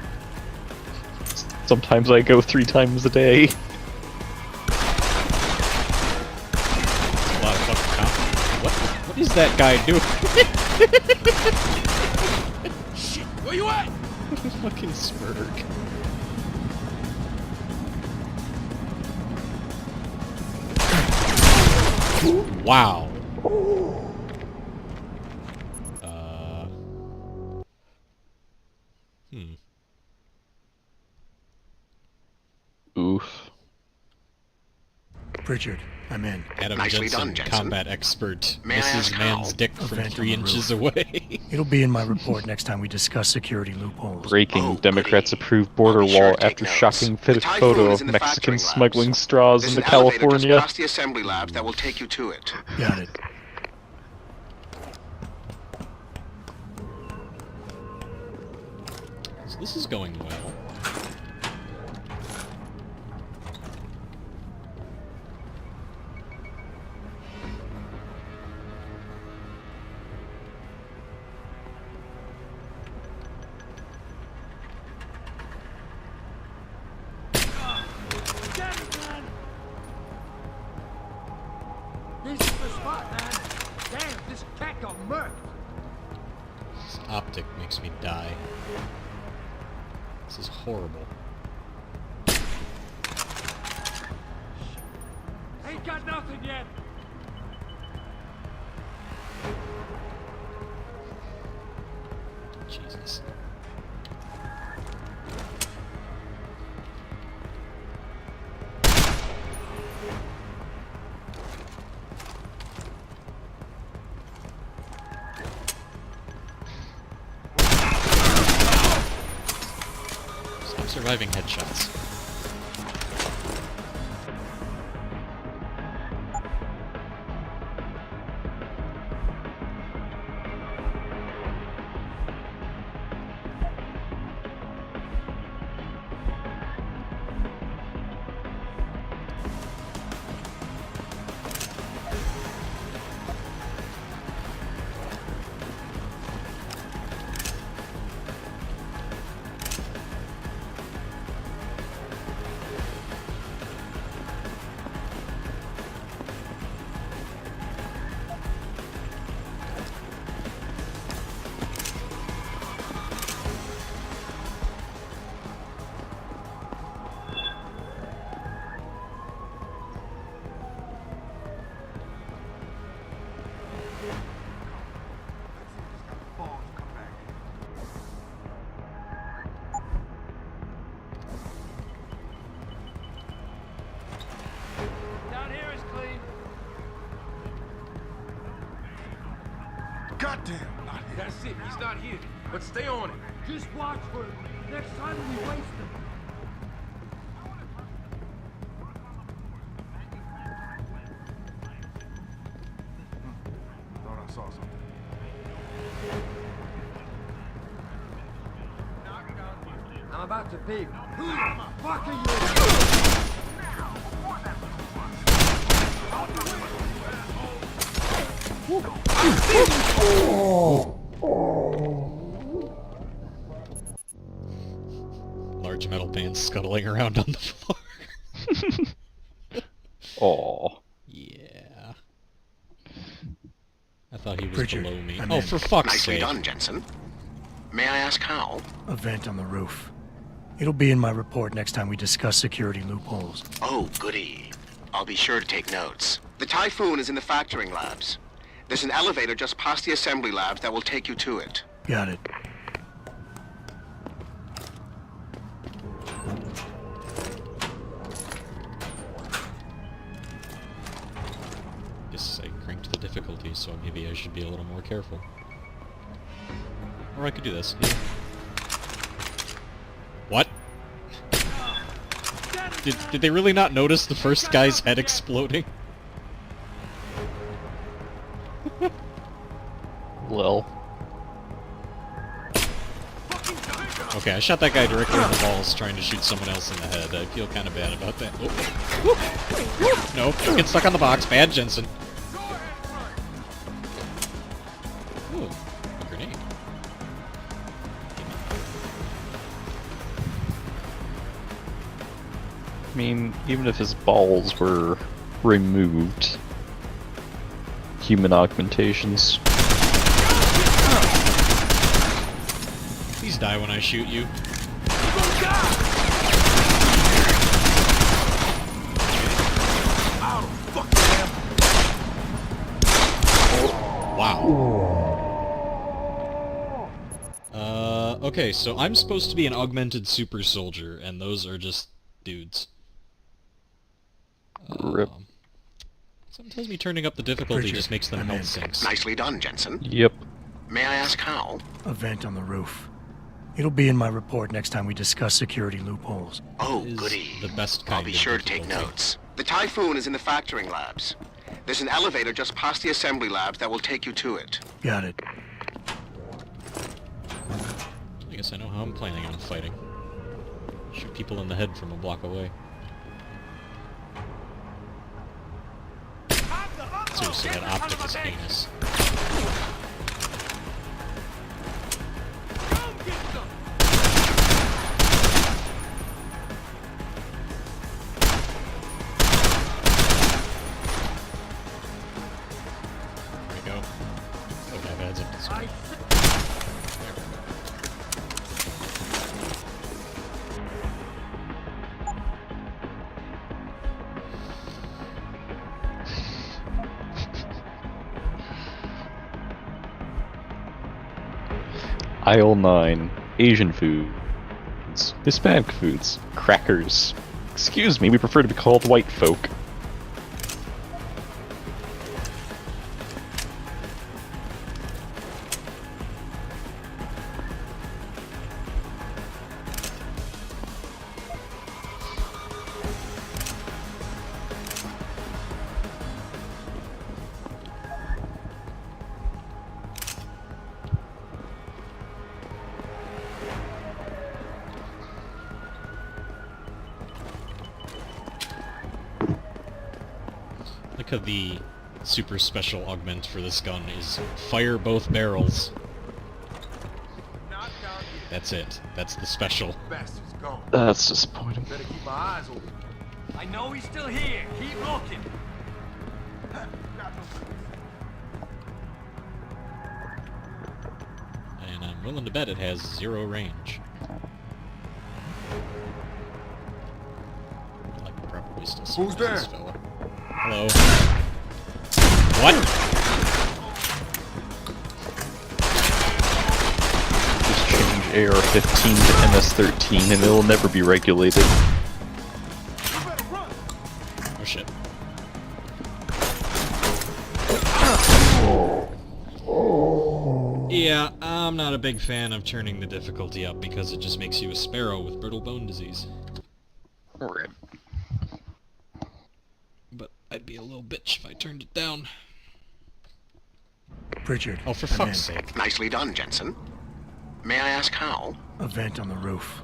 Sometimes I go 3 times a day. That's a lot of fucking condoms. What is that guy doing? Shit, where you at? Fucking Spurg. Wow. Oof. Richard, I'm in. Adam Nicely Jensen, done, Jensen. combat expert, May I misses ask man's how? dick A from vent 3 on the inches roof. away. It'll be in my report next time we discuss security loopholes. Breaking. Oh, Democrats goody. approve border I'll be sure wall to take after notes. shocking The Typhoon photo is of in the Mexican factoring smuggling labs. straws There's into an elevator just California. past the assembly labs that will take you to it. Got it. So this is going well. This is the spot, man. Damn, this cat got murked. This optic makes me die. This is horrible. Ain't got nothing yet. Jesus. Stop surviving headshots. Goddamn! That's it. He's not here. But stay on it. Just watch for him. Next time we waste him. Thought I saw something. I'm about to peep. Who the fuck are you? Large metal band scuttling around on the floor. Oh. Yeah. I thought he was Richard, below me. I'm Oh, in. for fuck's Nicely sake. done, Jensen. May I ask how? A vent on the roof. It'll be in my report next time we discuss security loopholes. Oh, goody. I'll be sure to take notes. The Typhoon is in the factoring labs. There's an elevator just past the assembly labs that will take you to it. Got it. Guess I cranked the difficulty, so maybe I should be a little more careful. Or I could do this. Yeah. What? Did they really not notice the first guy's head exploding? Lol. Okay, I shot that guy directly in the balls trying to shoot someone else in the head. I feel kind of bad about that. Oh. No, don't get stuck on the box. Bad Jensen. Ooh, a grenade. I mean, even if his balls were removed, human augmentations. Please die when I shoot you. Wow. Okay, so I'm supposed to be an augmented super soldier, and those are just dudes. Rip. Something tells me turning up the difficulty just makes them health sinks. Nicely done, Jensen. Yep. May I ask how? A vent on the roof. It'll be in my report next time we discuss security loopholes. Oh, goody. The best kind I'll be of sure to take difficulty. notes. The Typhoon is in the factoring labs. There's an elevator just past the assembly labs that will take you to it. Got it. I guess I know how I'm planning on fighting. Shoot people in the head from a block away. Seriously, that optic is heinous. There we go. Okay, I have heads up this way. Aisle 9. Asian foods. Hispanic foods. Crackers. Excuse me, we prefer to be called white folk. of the super special augment for this gun is fire both barrels. That's it. That's the special. Bastard's gone. That's disappointing. Better keep my eyes open. I know he's still here. Keep looking. And I'm willing to bet it has 0 range. I like probably still Who's there? this fella. Hello. What? Just change AR-15 to MS-13 and it'll never be regulated. Oh shit. Yeah, I'm not a big fan of turning the difficulty up because it just makes you a sparrow with brittle bone disease. Right. But I'd be a little bitch if I turned it down. Pritchard. Oh, for I'm fuck's in. sake. Nicely done, Jensen. May I ask how? A vent on the roof.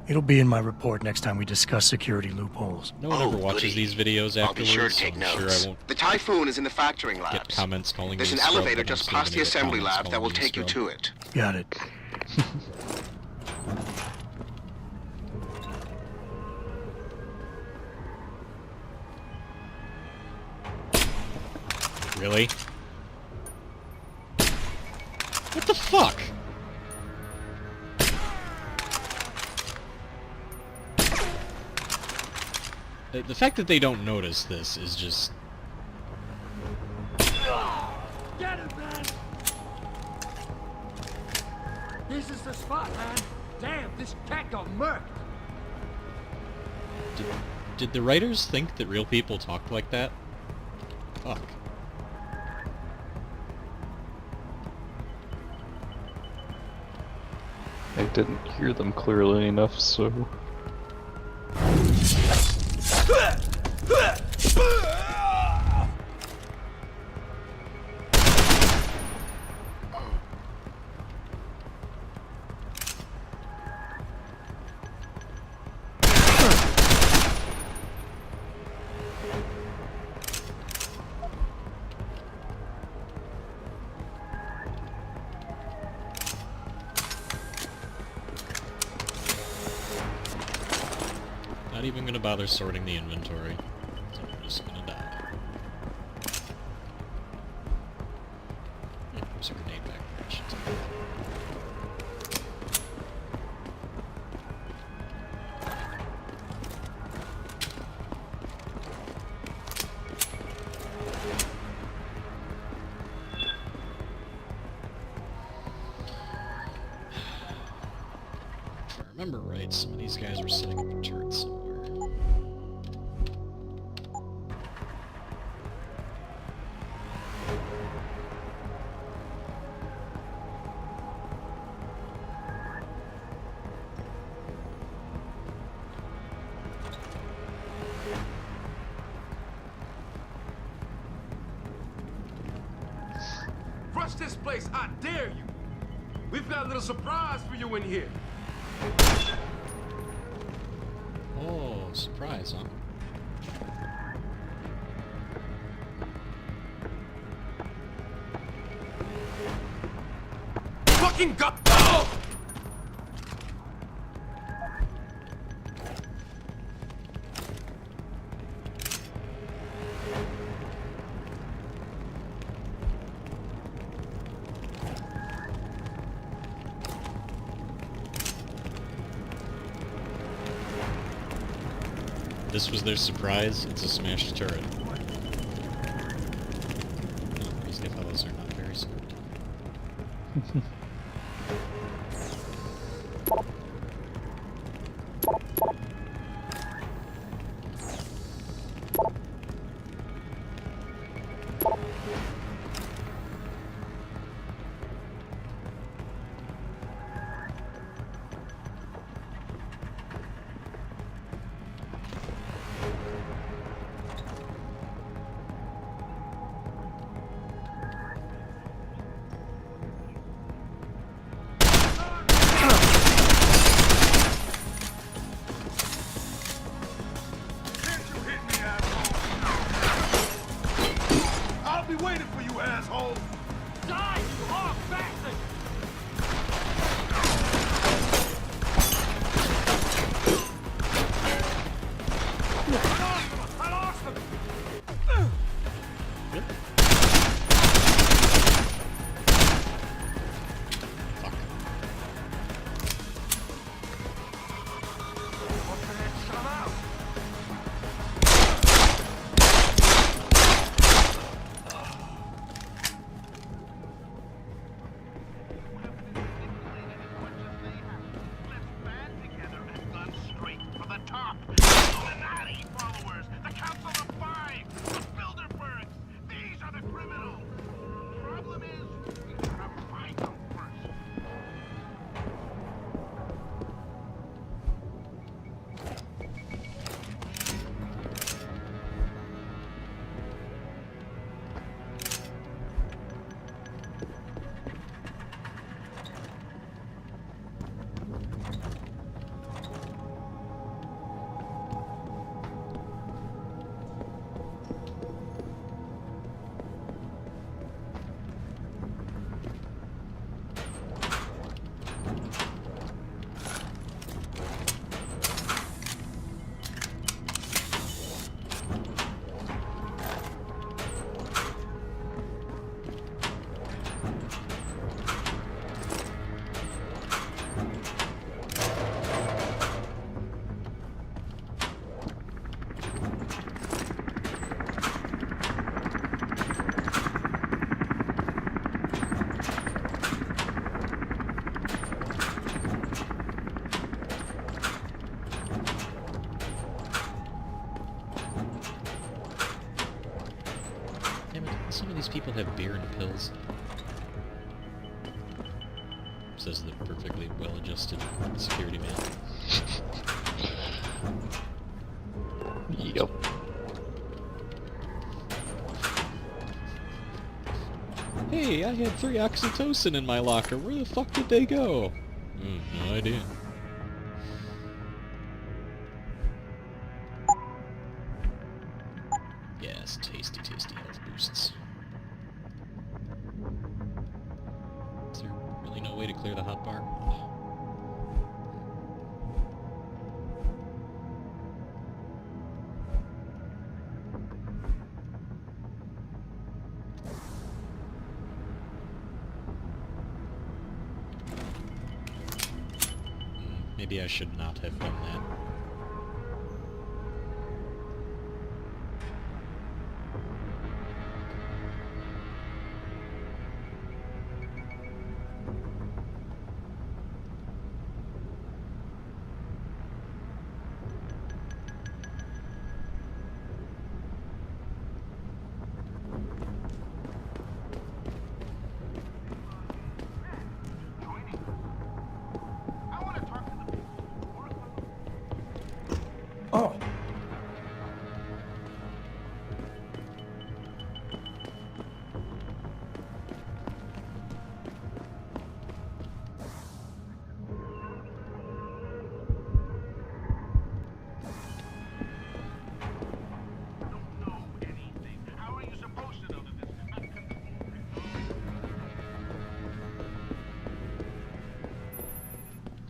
It'll be in my report next time we discuss security loopholes. No one ever watches these videos afterwards, I'll be sure to take so notes. I'm sure I won't The Typhoon is in the factoring get labs. comments calling There's me an a scrub, elevator but I'm just still past the gonna get assembly comments lab that calling will me a take you scrub. to it. Got it. Really? What the fuck? The fact that they don't notice this is just... Get him, man! This is the spot, man. Damn, this cat got murked. Did the writers think that real people talked like that? Fuck. I didn't hear them clearly enough, so... Not even gonna bother sorting the inventory. So I'm just gonna die. Yeah, there's a grenade back there. I should take that. If I remember right, some of these guys were setting up a turret somewhere. Rush this place, I dare you. We've got a little surprise for you in here. Oh, surprise, huh? Fucking go! Oh! This was their surprise. It's a smashed turret. Oh, these fellows are not very smart. Some of these people have beer and pills. Says the perfectly well-adjusted security man. Yep. Hey, I had 3 oxytocin in my locker. Where the fuck did they go? No idea. Yes, tasty, tasty health boosts. Is there really no way to clear the hotbar? Maybe I should not have done that. Oh.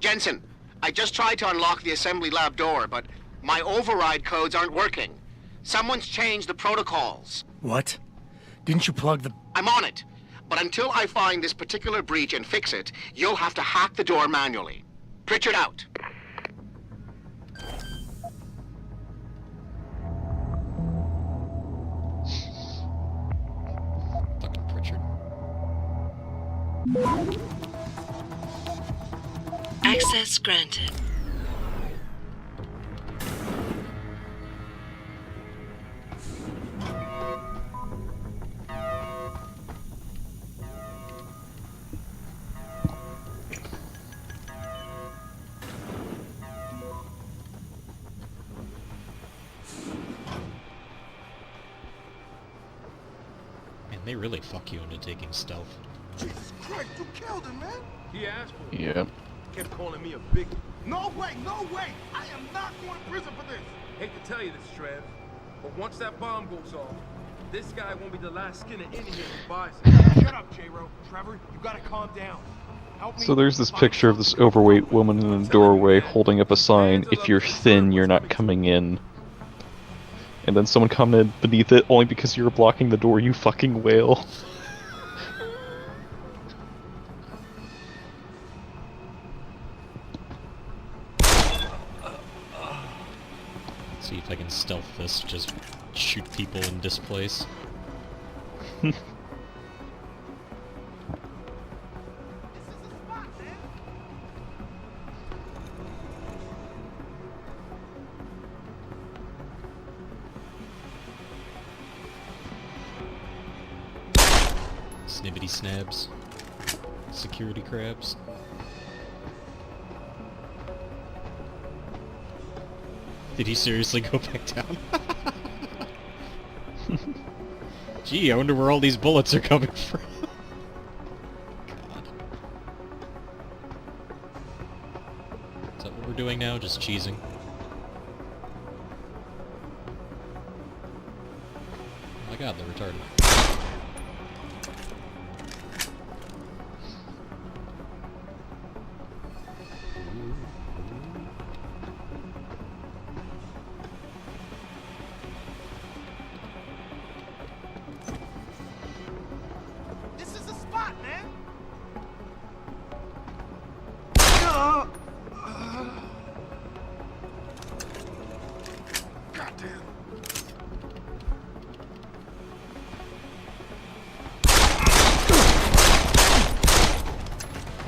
Jensen, I just tried to unlock the assembly lab door, but my override codes aren't working. Someone's changed the protocols. What? Didn't you plug the... I'm on it. But until I find this particular breach and fix it, you'll have to hack the door manually. Pritchard out. Fucking Pritchard. Access granted. Man, they really fuck you into taking stealth. Jesus Christ, you killed him, man! He asked for it. Yep. Kept calling me a big... No way, no way! I am not going to prison for this! Hate to tell you this, Trev, but once that bomb goes off, This guy won't be the last skinner in here who buys it. Shut up, J-Ro. Trevor, you gotta calm down. Help me. So there's this picture of this overweight woman in a doorway holding up a sign, "If you're thin, you're not coming in." And then someone commented beneath it, "Only because you're blocking the door, you fucking whale." See if I can stealth this, just shoot people and displace. Snibbity snabs. Security crabs. Did he seriously go back down? Gee, I wonder where all these bullets are coming from. God. Is that what we're doing now? Just cheesing? Oh my god, they're retarded.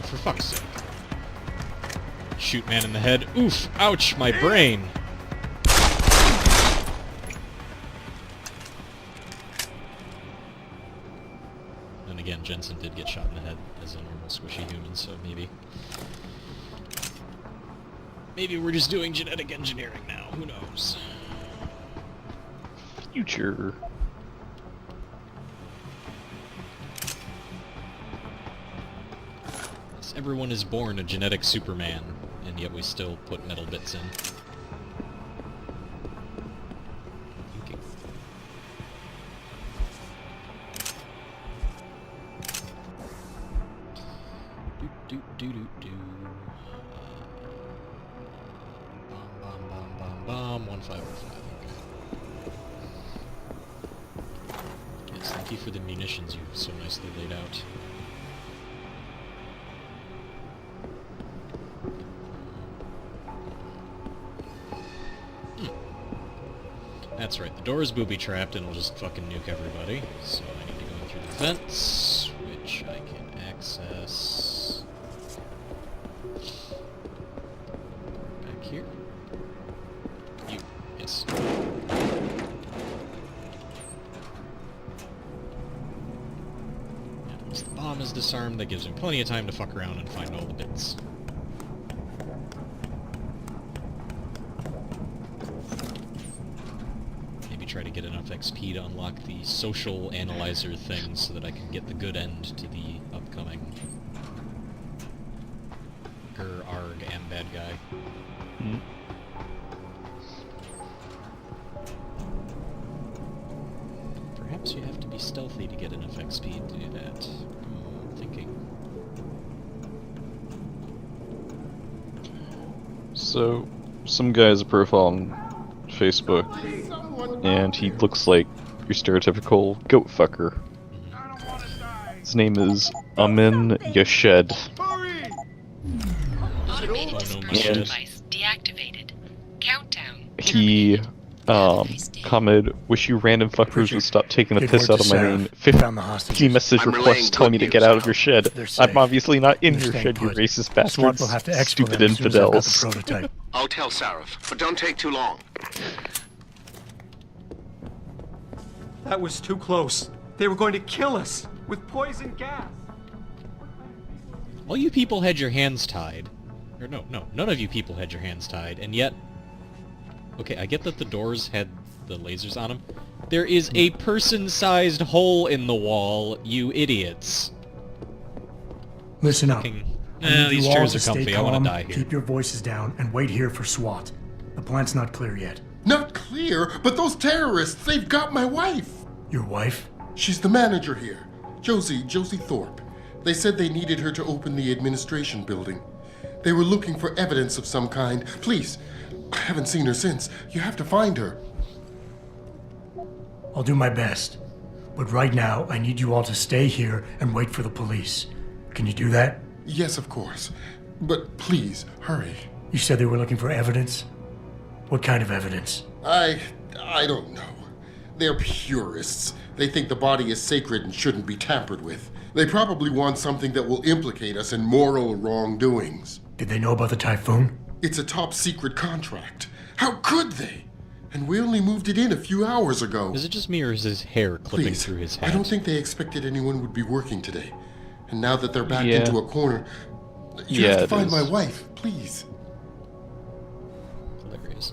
For fuck's sake. Shoot man in the head. Oof! Ouch! My brain! And again, Jensen did get shot in the head as a normal squishy human, so maybe... Maybe we're just doing genetic engineering now. Who knows? Future. Everyone is born a genetic Superman, and yet we still put metal bits in. Thinking. Do. Bomb. 1505. Okay. Yes, thank you for the munitions you've so nicely laid out. That's right, the door is booby-trapped and will just fucking nuke everybody. So I need to go in through the vents, which I can access... Back here. You. Yes. And once the bomb is disarmed, that gives me plenty of time to fuck around and find all the bits. Try to get enough XP to unlock the social analyzer thing so that I can get the good end to the upcoming Arg and bad guy. Mm. Perhaps you have to be stealthy to get enough XP to do that. I'm thinking. So, some guy has a profile on Facebook, and he looks like your stereotypical goat fucker. His name is Amin Yashed. Automated dispersion device deactivated. Countdown. He commented, "Wish you random fuckers would stop taking the piss out of my name. 50 message requests telling me to get out of your shed. I'm obviously not in your shed, you racist bastards. Stupid infidels." I'll tell Sarif, but don't take too long. That was too close. They were going to kill us with poison gas. All you people had your hands tied. Or no, none of you people had your hands tied, and yet... Okay, I get that the doors had the lasers on them. There is a person-sized hole in the wall, you idiots. Listen up. These chairs are comfy, I want to die here. Keep your voices down and wait here for SWAT. The plant's not clear yet. Not clear, but those terrorists, they've got my wife. Your wife? She's the manager here. Josie Thorpe. They said they needed her to open the administration building. They were looking for evidence of some kind. Please, I haven't seen her since. You have to find her. I'll do my best. But right now, I need you all to stay here and wait for the police. Can you do that? Yes, of course. But please, hurry. You said they were looking for evidence? What kind of evidence? I don't know. They're purists. They think the body is sacred and shouldn't be tampered with. They probably want something that will implicate us in moral wrongdoings. Did they know about the typhoon? It's a top secret contract. How could they? And we only moved it in a few hours ago. Is it just me, or is his hair clipping through his hat? I don't think they expected anyone would be working today. And now that they're backed Yeah. into a corner, you have to find my wife, please. Hilarious.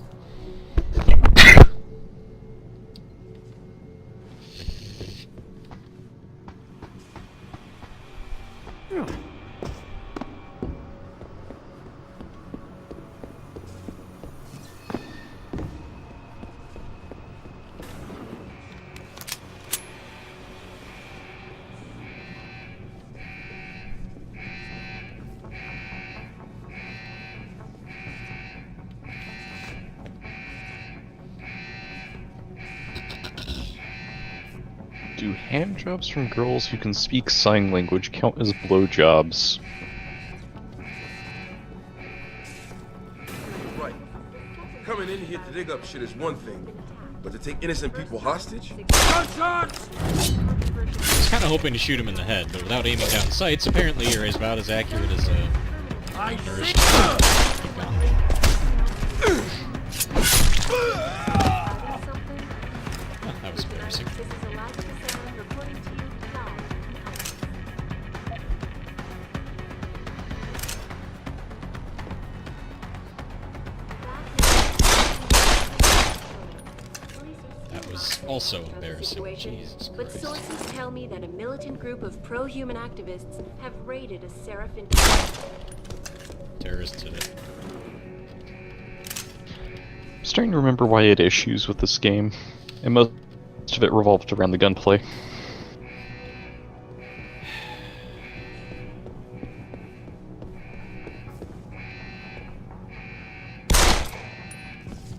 Do handjobs from girls who can speak sign language count as blowjobs? Right. Coming in here to dig up shit is one thing, but to take innocent people hostage? I was kind of hoping to shoot him in the head, but without aiming down sights, apparently you're about as accurate as a nourished. That was embarrassing. That was also embarrassing. Jesus But Christ. sources tell me that a militant group of pro-human activists have raided a Seraph in... Terrorists did it. I'm starting to remember why I had issues with this game, and most of it revolved around the gunplay.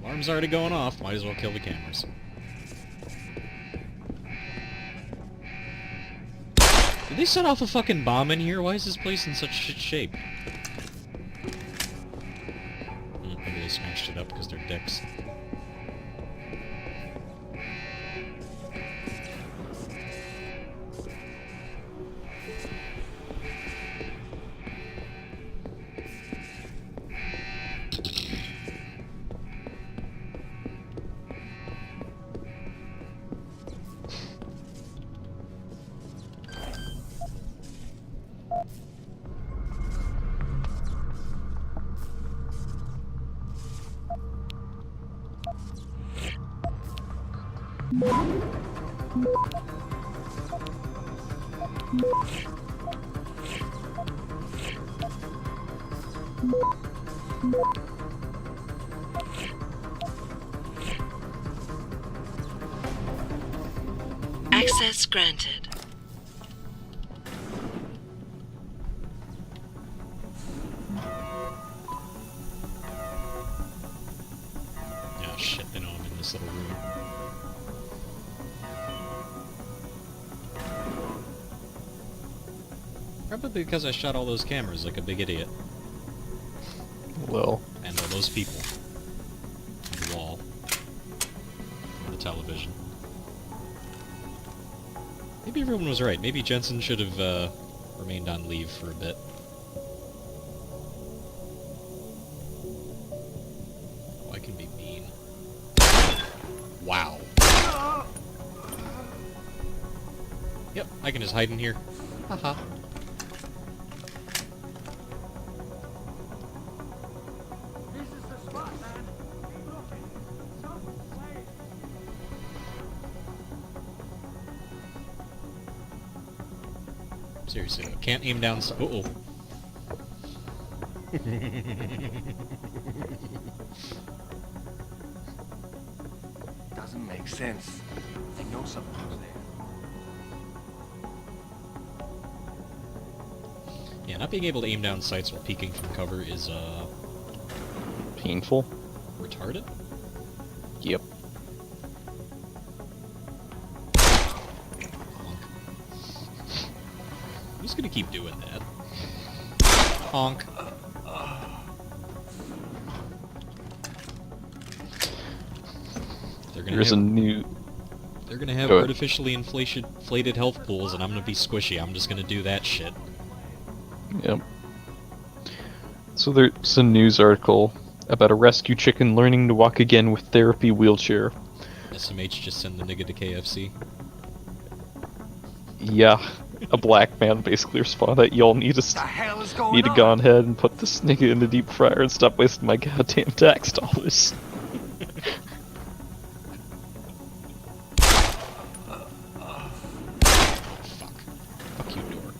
Alarm's already going off, might as well kill the cameras. Did they set off a fucking bomb in here? Why is this place in such shit shape? Maybe they smashed it up because they're dicks. Access granted. Oh shit, they know I'm in this little room. Probably because I shot all those cameras like a big idiot. Well. And all those people. The wall. And the television. Maybe everyone was right. Maybe Jensen should have remained on leave for a bit. Oh, I can be mean. Wow. Yep, I can just hide in here. Haha. Seriously, I can't aim down. Uh-oh. Das doesn't make sense. I know something was there. Yeah, not being able to aim down sights while peeking from cover is, painful. retarded? Yep. I'm just gonna keep doing that. Honk. There's a new... They're gonna have Go ahead. artificially inflated health pools, and I'm gonna be squishy. I'm just gonna do that shit. Yep. So there's a news article about a rescue chicken learning to walk again with therapy wheelchair. SMH just send the nigga to KFC. Yeah, a black man basically responded that y'all need to go on ahead and put this nigga in the deep fryer and stop wasting my goddamn tax dollars. Fuck you, door.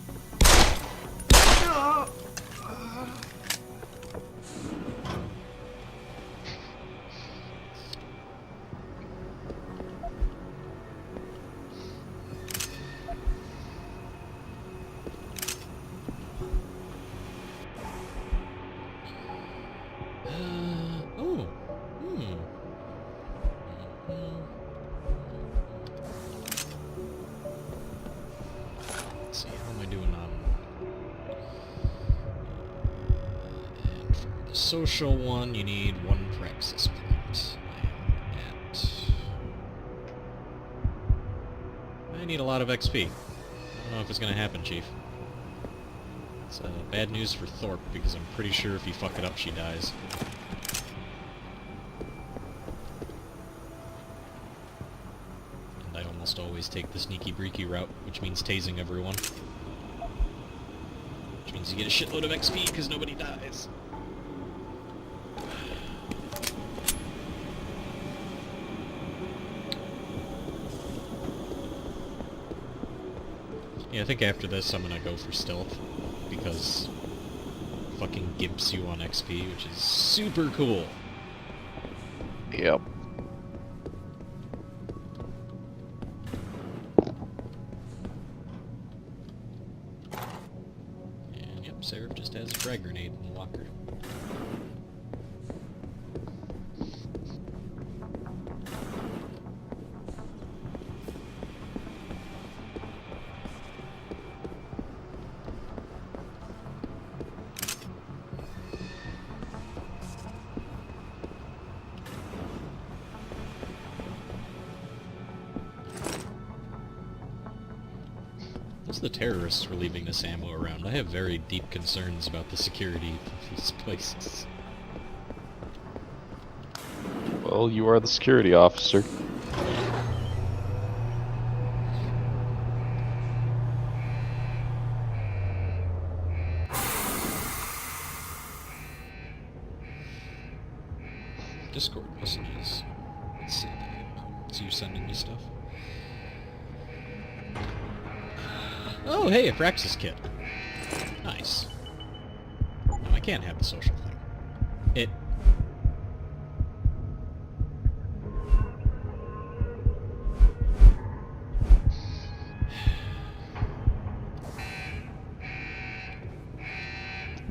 Oh. Hmm. Let's see, how am I doing on... and for the social one, you need 1 praxis point. I need a lot of XP. I don't know if it's gonna happen, Chief. It's bad news for Thorpe, because I'm pretty sure if you fuck it up, she dies. And I almost always take the sneaky breaky route, which means tasing everyone. Which means you get a shitload of XP, because nobody dies. Yeah, I think after this I'm gonna go for stealth, because fucking gimps you on XP, which is super cool. Yep. And yep, Seraph just has a frag grenade in the locker. The terrorists were leaving this ammo around. I have very deep concerns about the security of these places. Well, you are the security officer. Discord messages. Let's see. It's you sending me stuff. Oh, hey, a Praxis kit. Nice. No, I can't have the social thing. It...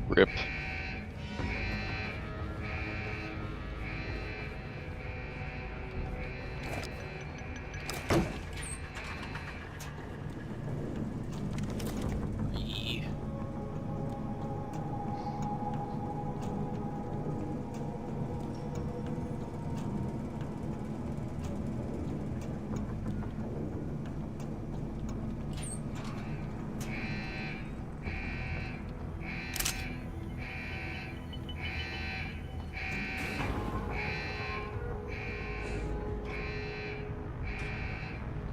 Rip.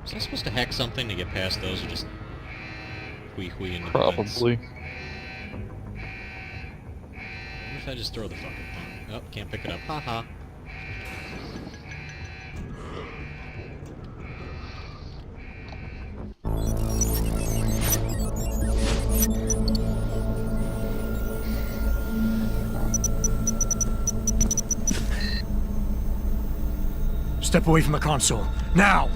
Was I supposed to hack something to get past those, or just whee-whee into Probably. the fence? What if I just throw the fucking thing? Oh, can't pick it up. Haha. Step away from the console. Now!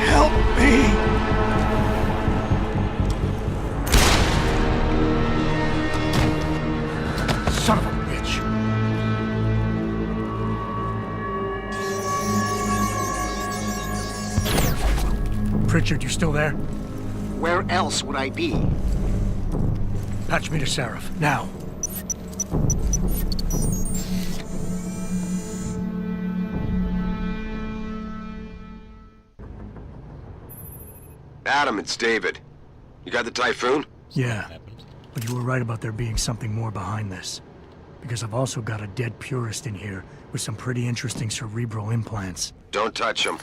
Help me! Son of a bitch! Pritchard, you still there? Where else would I be? Patch me to Seraph, now. Adam, it's David. You got the Typhoon? Yeah, but you were right about there being something more behind this. Because I've also got a dead purist in here with some pretty interesting cerebral implants. Don't touch him.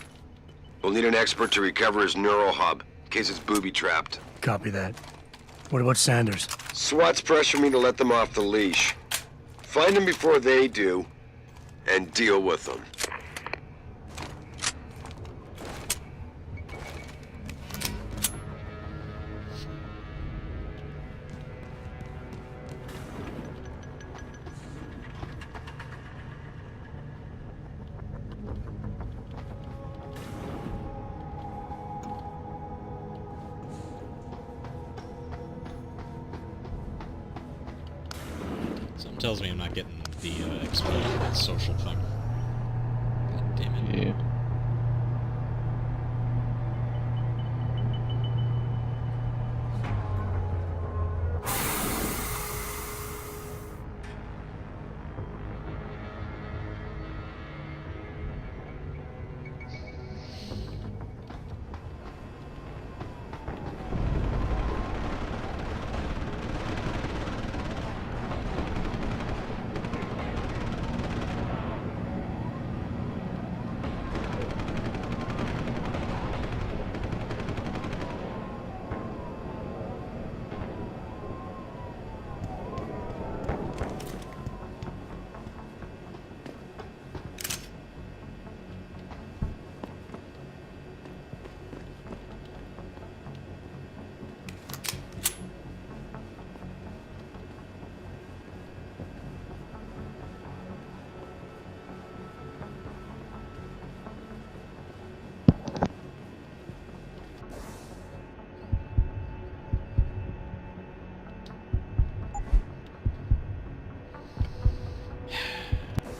We'll need an expert to recover his neural hub, in case it's booby-trapped. Copy that. What about Sanders? SWAT's pressuring me to let them off the leash. Find them before they do, and deal with them. Something tells me I'm not getting the explosion of that social thing. God damn it. Yeah.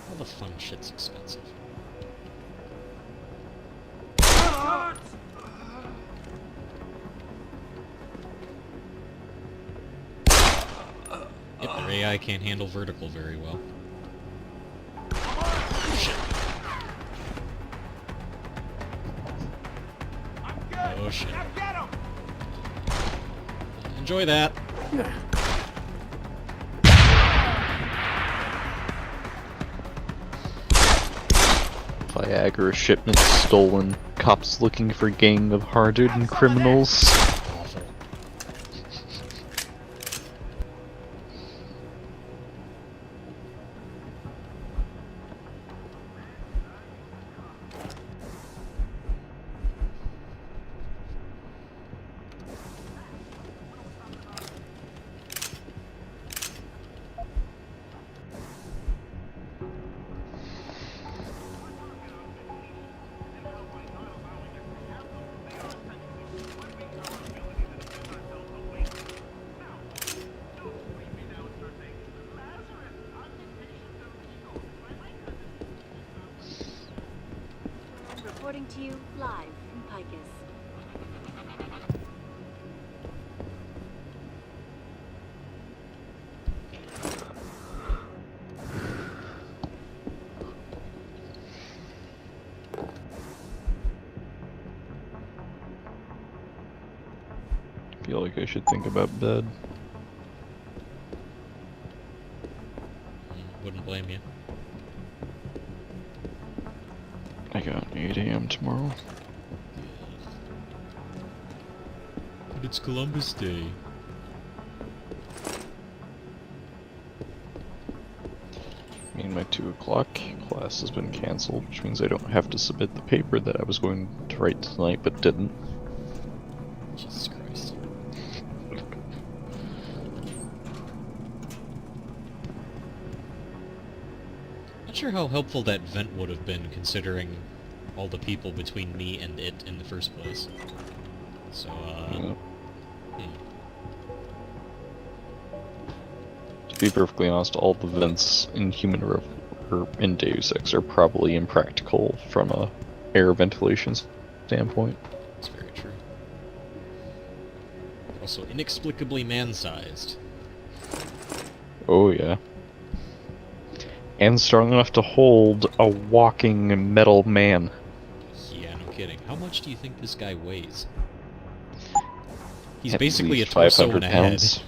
All the fun shit's expensive. Yep, their AI can't handle vertical very well. Shit. Oh shit. Enjoy that. Viagra shipment stolen. Cops looking for gang of hardened criminals. Awful. Reporting to you live from Picus. Feel like I should think about bed. Wouldn't blame you. I got 8 AM tomorrow. But it's Columbus Day. I mean, my 2 o'clock class has been cancelled, which means I don't have to submit the paper that I was going to write tonight but didn't. Jesus Christ. sure how helpful that vent would have been, considering all the people between me and it in the first place. So, To be perfectly honest, all the vents in in Deus Ex are probably impractical from a air ventilation standpoint. That's very true. Also inexplicably man-sized. Oh yeah. And strong enough to hold a walking metal man. Yeah, no kidding. How much do you think this guy weighs? He's At basically a least torso 500 and a pounds. head.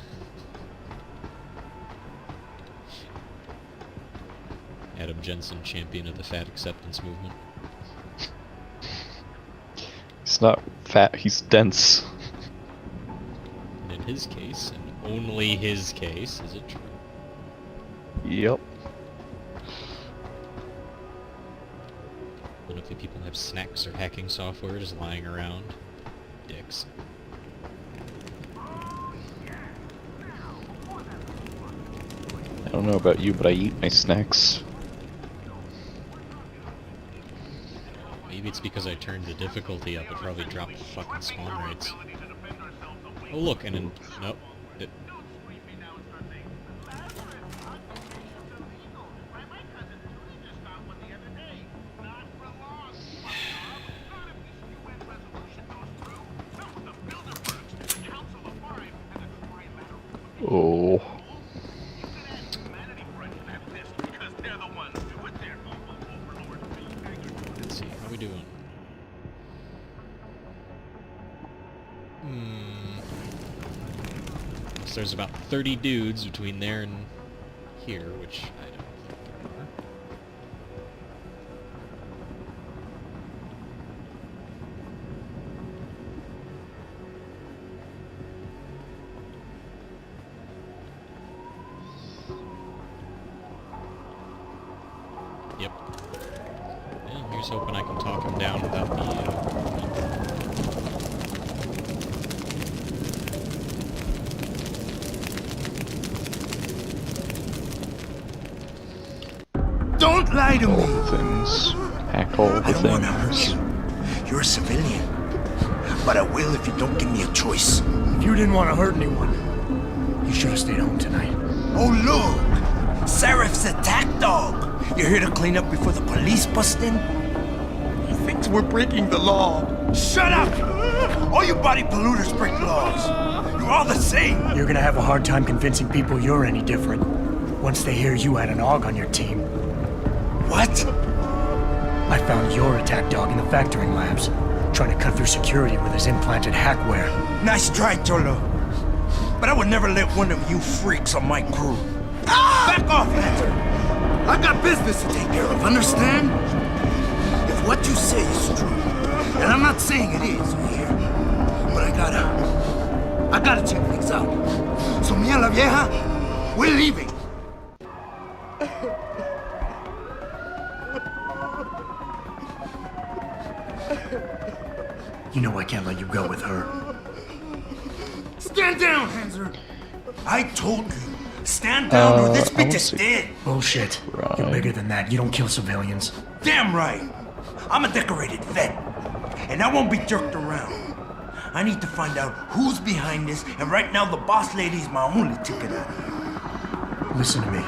Adam Jensen, champion of the fat acceptance movement. He's not fat, he's dense. And in his case, and only his case, is it true? Yep. None of the people have snacks or hacking software just lying around. Dicks. I don't know about you, but I eat my snacks. Maybe it's because I turned the difficulty up, it probably dropped the fucking spawn rates. Oh look, and then... nope. Oh. Let's see, how we doing? So there's about 30 dudes between there and here, which I don't think there are. Yep. Yeah, here's hoping I can talk him down without the... Don't lie to me! Things. Hack all the I don't want to hurt things. you. You're a civilian. But I will if you don't give me a choice. If you didn't want to hurt anyone, you should have stayed home tonight. Oh, look! Seraph's attack dog! You're here to clean up before the police bust in? He thinks we're breaking the law. Shut up! All you body polluters break laws. You're all the same. You're gonna have a hard time convincing people you're any different once they hear you had an AUG on your team. What? I found your attack dog in the factoring labs, trying to cut through security with his implanted hackware. Nice try, Cholo. But I would never let one of you freaks on my crew. Back off, Lantern! I got business to take care of, understand? If what you say is true, and I'm not saying it is here, but I gotta check things out. So me and la vieja, we're leaving. You know I can't let you go with her. Stand down, Hanser! I told you, stand down or this bitch is dead! Bullshit. You're bigger than that. You don't kill civilians. Damn right! I'm a decorated vet, and I won't be jerked around. I need to find out who's behind this, and right now the boss lady's my only ticket out. Listen to me.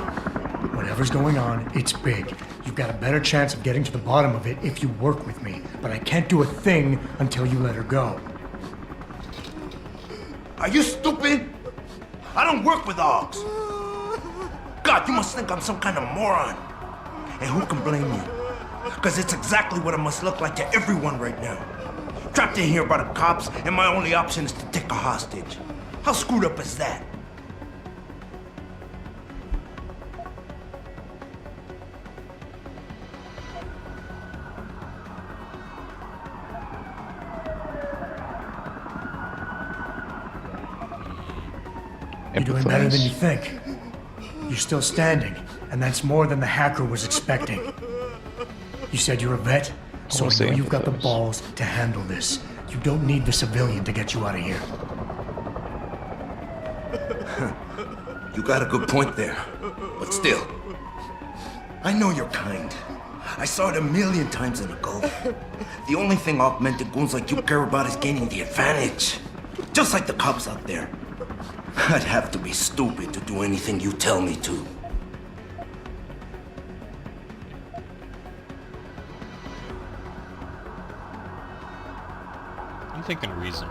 Whatever's going on, it's big. You've got a better chance of getting to the bottom of it if you work with me. But I can't do a thing until you let her go. Are you stupid? I don't work with AUGs. God, you must think I'm some kind of moron. And who can blame you? Because it's exactly what it must look like to everyone right now. Trapped in here by the cops, and my only option is to take a hostage. How screwed up is that? You're doing better than you think. You're still standing, and that's more than the hacker was expecting. You said you're a vet, so I know you've got the balls to handle this. You don't need the civilian to get you out of here. You got a good point there, but still. I know you're kind. I saw it a million times in the Gulf. The only thing augmented goons like you care about is gaining the advantage. Just like the cops out there. I'd have to be stupid to do anything you tell me to. I'm thinking reason.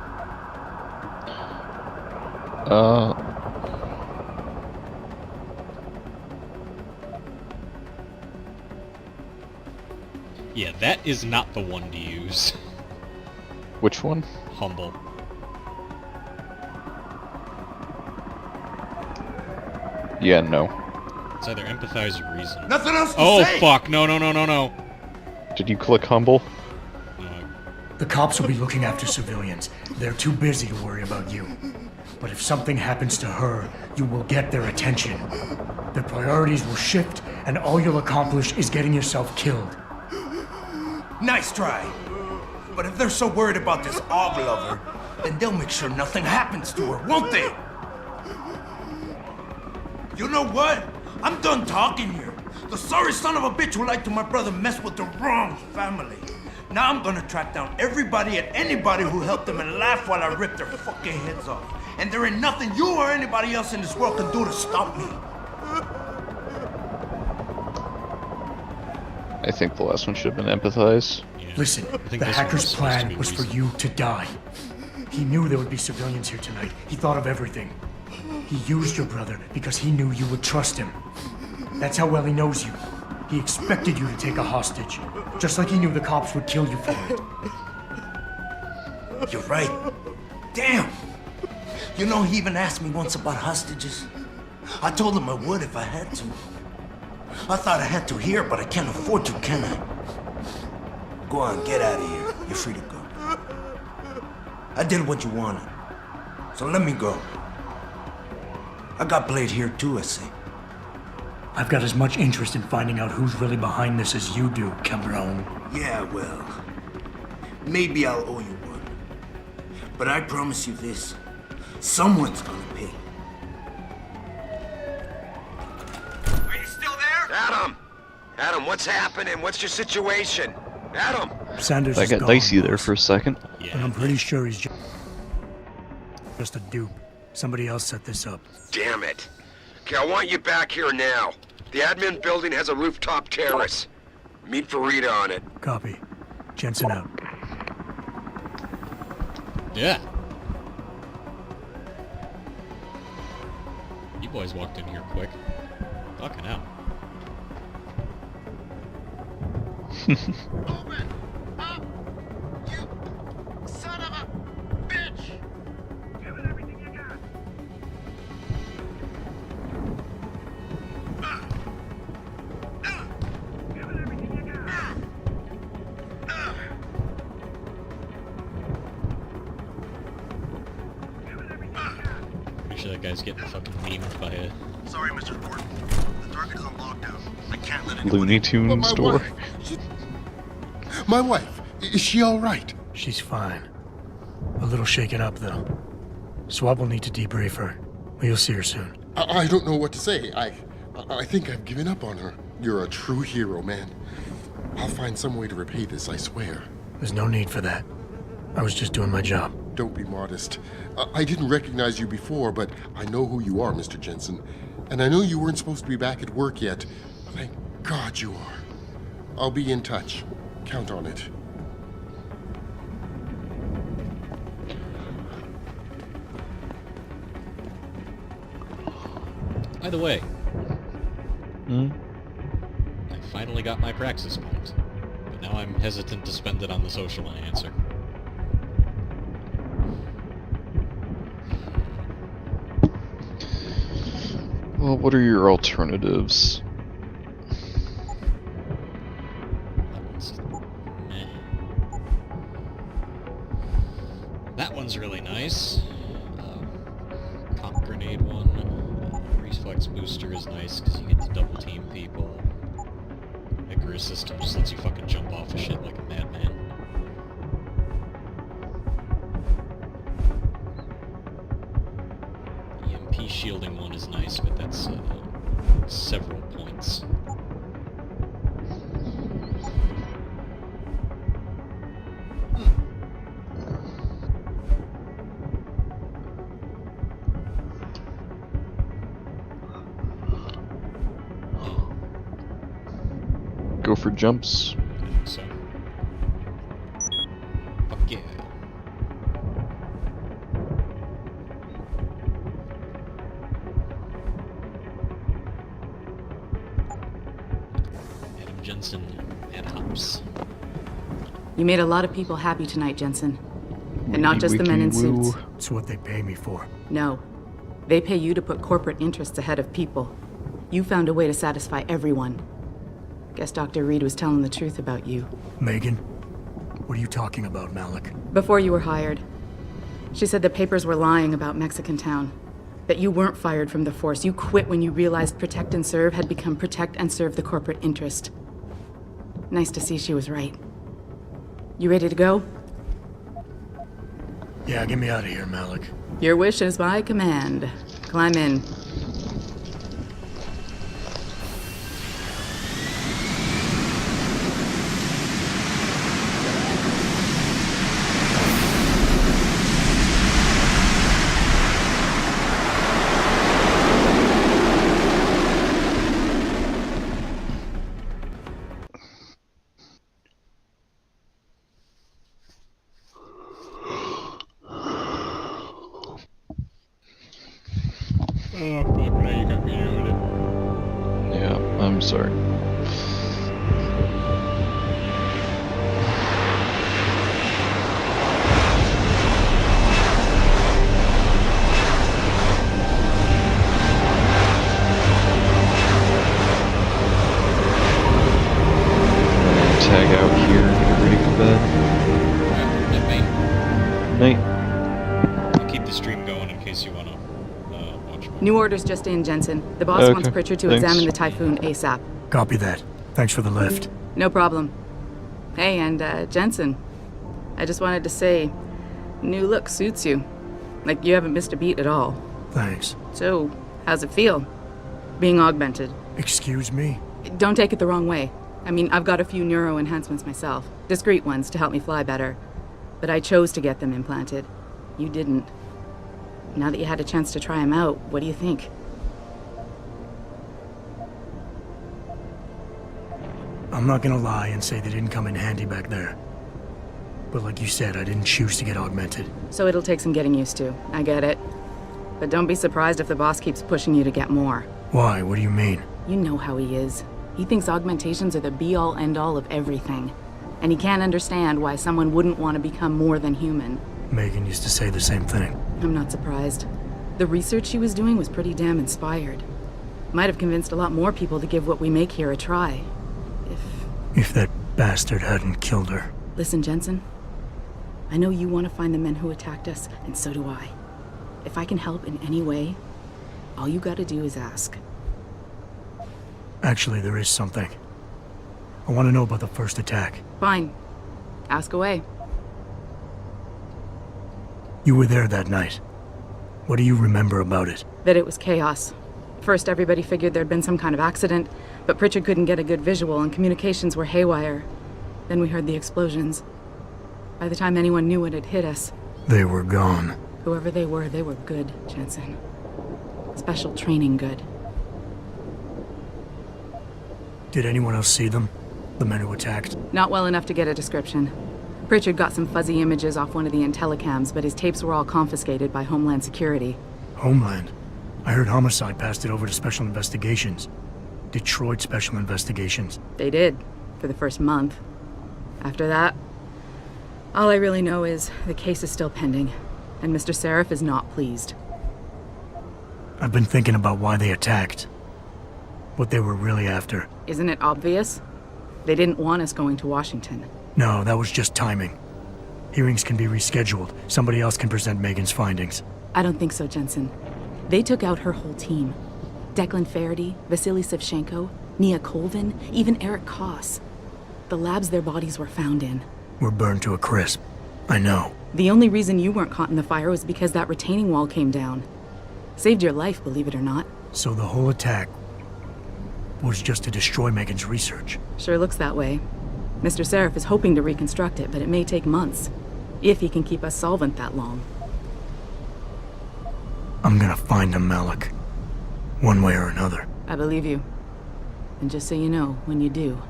Yeah, that is not the one to use. Which one? Humble. Yeah, no. It's either empathize or reason. Nothing else to say! Oh, fuck. No, no, no, no, no. Did you click humble? The cops will be looking after civilians. They're too busy to worry about you. But if something happens to her, you will get their attention. Their priorities will shift, and all you'll accomplish is getting yourself killed. Nice try. But if they're so worried about this Og lover, then they'll make sure nothing happens to her, won't they? You know what? I'm done talking here. The sorry son of a bitch who lied to my brother messed with the wrong family. Now I'm gonna track down everybody and anybody who helped them and laugh while I rip their fucking heads off. And there ain't nothing you or anybody else in this world can do to stop me. I think the last one should have been empathize. Listen, the hacker's plan was for you to die. He knew there would be civilians here tonight. He thought of everything. He used your brother because he knew you would trust him. That's how well he knows you. He expected you to take a hostage, just like he knew the cops would kill you for it. You're right. Damn! You know, he even asked me once about hostages. I told him I would if I had to. I thought I had to here, but I can't afford to, can I? Go on, get out of here. You're free to go. I did what you wanted, so let me go. I got Blade here too, I say. I've got as much interest in finding out who's really behind this as you do, Cameron. Yeah, well, maybe I'll owe you one. But I promise you this, someone's gonna pay. Are you still there? Adam! Adam, what's happening? What's your situation? Adam! Sanders I is got gone, dicey there for a second. but I'm pretty sure he's just a dupe. Somebody else set this up. Damn it. Okay, I want you back here now. The admin building has a rooftop terrace. Meet for Rita on it. Copy. Jensen out. Yeah. You boys walked in here quick. Fucking hell. Son of a bitch! Give it everything you got. Give it everything you got. Pretty sure that guy's getting fucking memed by a... Sorry, Mr. Thorpe. The target is on lockdown. I can't let anyone... Looney Tunes store. My wife, is she all right? She's fine. A little shaken up, though. Swab will need to debrief her. But you'll see her soon. I don't know what to say. I think I've given up on her. You're a true hero, man. I'll find some way to repay this, I swear. There's no need for that. I was just doing my job. Don't be modest. I didn't recognize you before, but I know who you are, Mr. Jensen. And I know you weren't supposed to be back at work yet. Thank God you are. I'll be in touch. Count on it. By the way, I finally got my Praxis point, but now I'm hesitant to spend it on the social enhancer. Well, what are your alternatives? That one's really nice. Comp grenade one. Reflex booster is nice because you get to double team people. Icarus system just lets you fucking jump off of shit like a madman. EMP shielding one is nice, but that's several points. for jumps? So. Fuck yeah. Adam Jensen and hops. You made a lot of people happy tonight, Jensen. And not just the men in suits. It's what they pay me for. No. They pay you to put corporate interests ahead of people. You found a way to satisfy everyone. Guess Dr. Reed was telling the truth about you. Megan? What are you talking about, Malik? Before you were hired, she said the papers were lying about Mexican Town. That you weren't fired from the force. You quit when you realized Protect and Serve had become Protect and Serve the corporate interest. Nice to see she was right. You ready to go? Yeah, get me out of here, Malik. Your wish is my command. Climb in. Oh, fuck, now you got me doing it. Yeah, I'm sorry. Tag out here and get ready for bed. Night. I'll keep the stream going in case you want to watch more. New orders just in, Jensen. The boss wants Pritchard to examine the Typhoon ASAP. Copy that. Thanks for the lift. No problem. Hey, and Jensen, I just wanted to say, new look suits you. Like you haven't missed a beat at all. Thanks. So, how's it feel? Being augmented? Excuse me? Don't take it the wrong way. I mean, I've got a few neuro enhancements myself. Discreet ones to help me fly better. But I chose to get them implanted. You didn't. Now that you had a chance to try them out, what do you think? I'm not gonna lie and say they didn't come in handy back there. But like you said, I didn't choose to get augmented. So it'll take some getting used to. I get it. But don't be surprised if the boss keeps pushing you to get more. Why? What do you mean? You know how he is. He thinks augmentations are the be-all, end-all of everything. And he can't understand why someone wouldn't want to become more than human. Megan used to say the same thing. I'm not surprised. The research she was doing was pretty damn inspired. Might have convinced a lot more people to give what we make here a try. If that bastard hadn't killed her. Listen, Jensen. I know you want to find the men who attacked us, and so do I. If I can help in any way, all you gotta do is ask. Actually, there is something. I want to know about the first attack. Fine. Ask away. You were there that night. What do you remember about it? That it was chaos. First, everybody figured there'd been some kind of accident, but Pritchard couldn't get a good visual and communications were haywire. Then we heard the explosions. By the time anyone knew it had hit us... They were gone. Whoever they were good, Jensen. Special training good. Did anyone else see them? The men who attacked? Not well enough to get a description. Pritchard got some fuzzy images off one of the Intellicams, but his tapes were all confiscated by Homeland Security. Homeland? I heard Homicide passed it over to Special Investigations. Detroit Special Investigations. They did, for the first month. After that, all I really know is the case is still pending, and Mr. Seraph is not pleased. I've been thinking about why they attacked. What they were really after. Isn't it obvious? They didn't want us going to Washington. No, that was just timing. Hearings can be rescheduled. Somebody else can present Megan's findings. I don't think so, Jensen. They took out her whole team. Declan Faraday, Vasily Savchenko, Nia Colvin, even Eric Koss. The labs their bodies were found in. Were burned to a crisp. I know. The only reason you weren't caught in the fire was because that retaining wall came down. Saved your life, believe it or not. So the whole attack was just to destroy Megan's research. Sure looks that way. Mr. Seraph is hoping to reconstruct it, but it may take months. If he can keep us solvent that long. I'm gonna find him, Malik. One way or another. I believe you. And just so you know, when you do,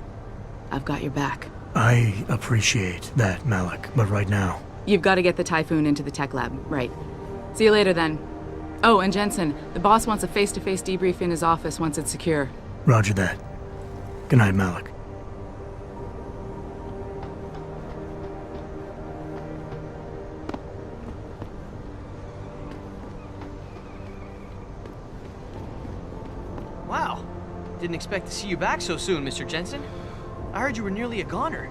I've got your back. I appreciate that, Malik, but right now... You've got to get the Typhoon into the tech lab, right. See you later, then. Oh, and Jensen, the boss wants a face-to-face debrief in his office once it's secure. Roger that. Good night, Malik. Wow. Didn't expect to see you back so soon, Mr. Jensen. I heard you were nearly a goner.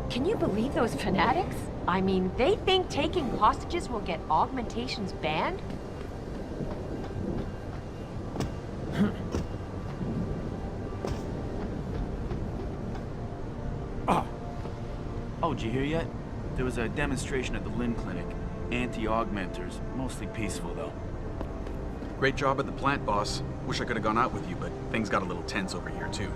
Can you believe those fanatics? I mean, they think taking hostages will get augmentations banned? Oh, did you hear yet? There was a demonstration at the Lynn Clinic. Anti-augmenters. Mostly peaceful, though. Great job at the plant, boss. Wish I could have gone out with you, but things got a little tense over here, too.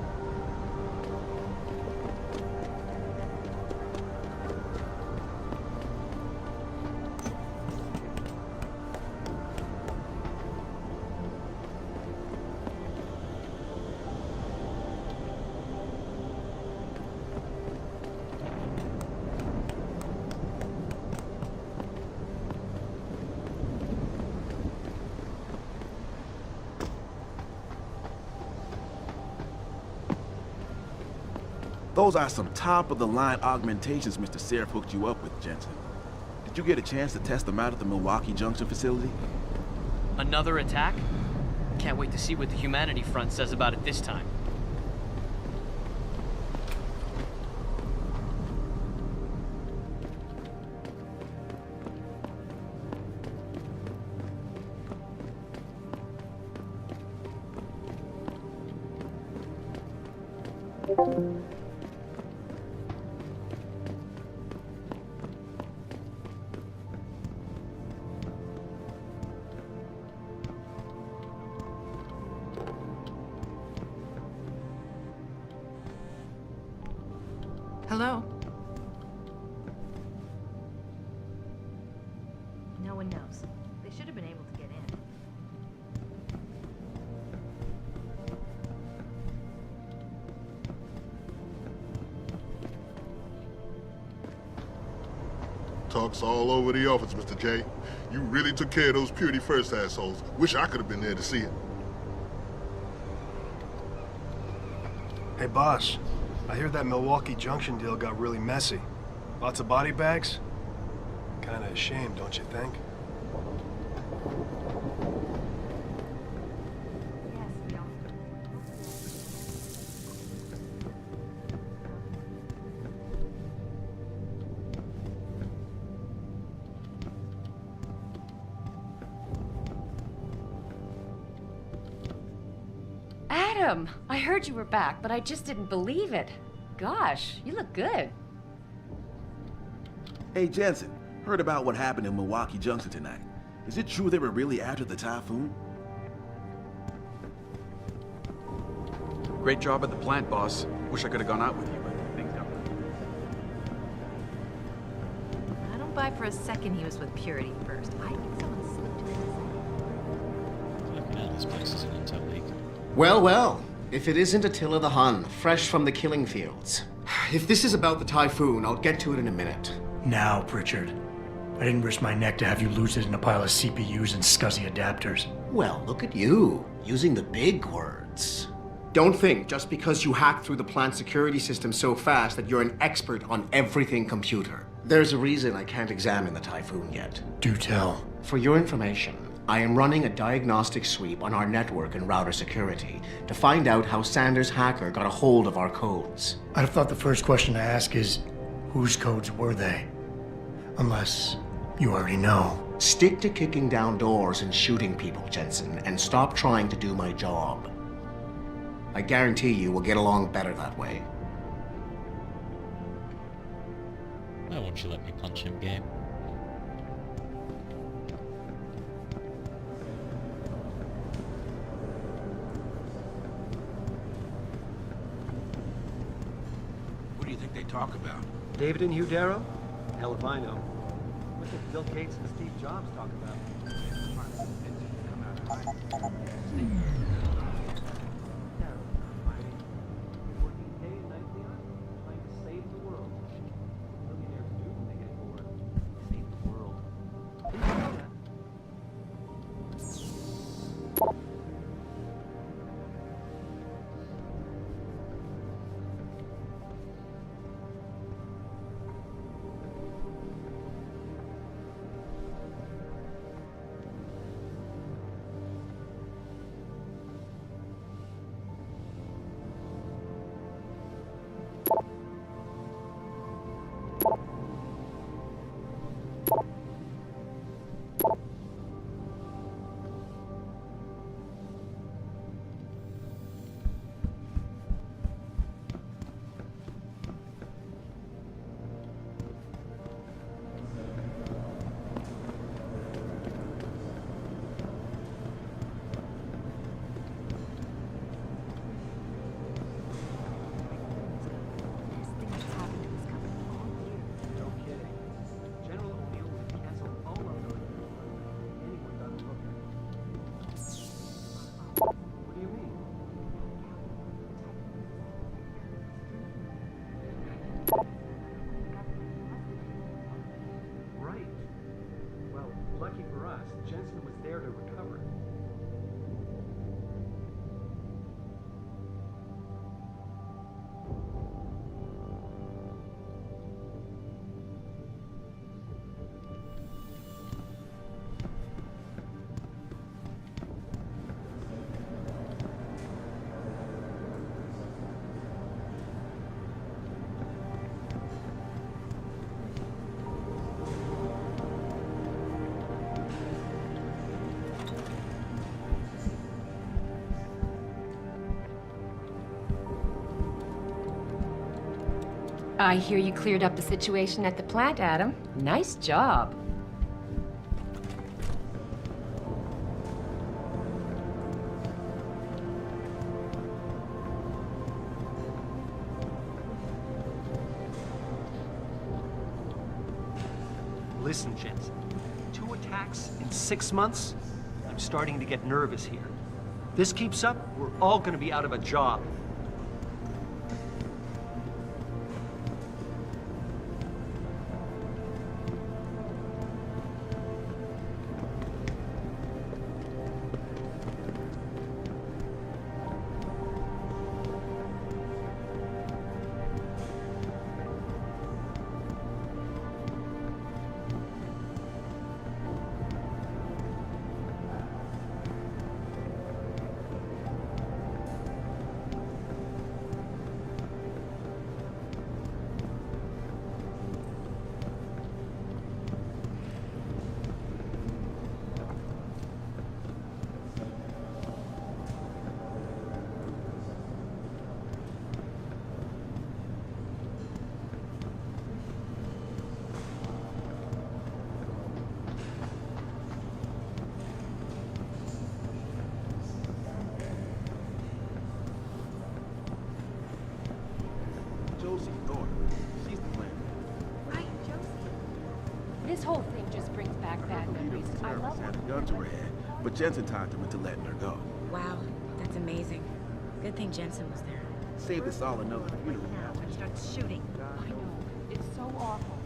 Those are some top-of-the-line augmentations Mr. Seraph hooked you up with, Jensen. Did you get a chance to test them out at the Milwaukee Junction facility? Another attack? Can't wait to see what the Humanity Front says about it this time. Hello? No one knows. They should have been able to get in. Talk's all over the office, Mr. J. You really took care of those Purity First assholes. Wish I could have been there to see it. Hey, boss. I hear that Milwaukee Junction deal got really messy. Lots of body bags? Kinda a shame, don't you think? Adam, I heard you were back, but I just didn't believe it. Gosh, you look good. Hey, Jensen. Heard about what happened in Milwaukee Junction tonight. Is it true they were really after the Typhoon? Great job at the plant, boss. Wish I could have gone out with you, but things got... I don't buy for a second he was with Purity First. I think someone slipped in his... This place is an intel leak. Well, well. If it isn't Attila the Hun, fresh from the killing fields. If this is about the Typhoon, I'll get to it in a minute. Now, Pritchard. I didn't risk my neck to have you lose it in a pile of CPUs and scuzzy adapters. Well, look at you, using the big words. Don't think just because you hacked through the plant security system so fast that you're an expert on everything computer. There's a reason I can't examine the Typhoon yet. Do tell. For your information, I am running a diagnostic sweep on our network and router security to find out how Sanders' hacker got a hold of our codes. I'd have thought the first question to ask is, whose codes were they? Unless you already know. Stick to kicking down doors and shooting people, Jensen, and stop trying to do my job. I guarantee you we'll get along better that way. Why won't you let me punch him, game? What do you think they talk about? David and Hugh Darrow? Hell if I know. What did Bill Gates and Steve Jobs talk about? Jensen was there to recover. I hear you cleared up the situation at the plant, Adam. Nice job. Listen, Jensen. 2 attacks in 6 months? I'm starting to get nervous here. If this keeps up, we're all gonna be out of a job. Josie, Thor. She's the plan. Right, Josie. This whole thing just brings back bad memories. I love Had it. a gun to her head, but Jensen talked him into letting her go. Wow, that's amazing. Good thing Jensen was there. Saved us all another funeral. Now and start shooting. I know. It's so awful.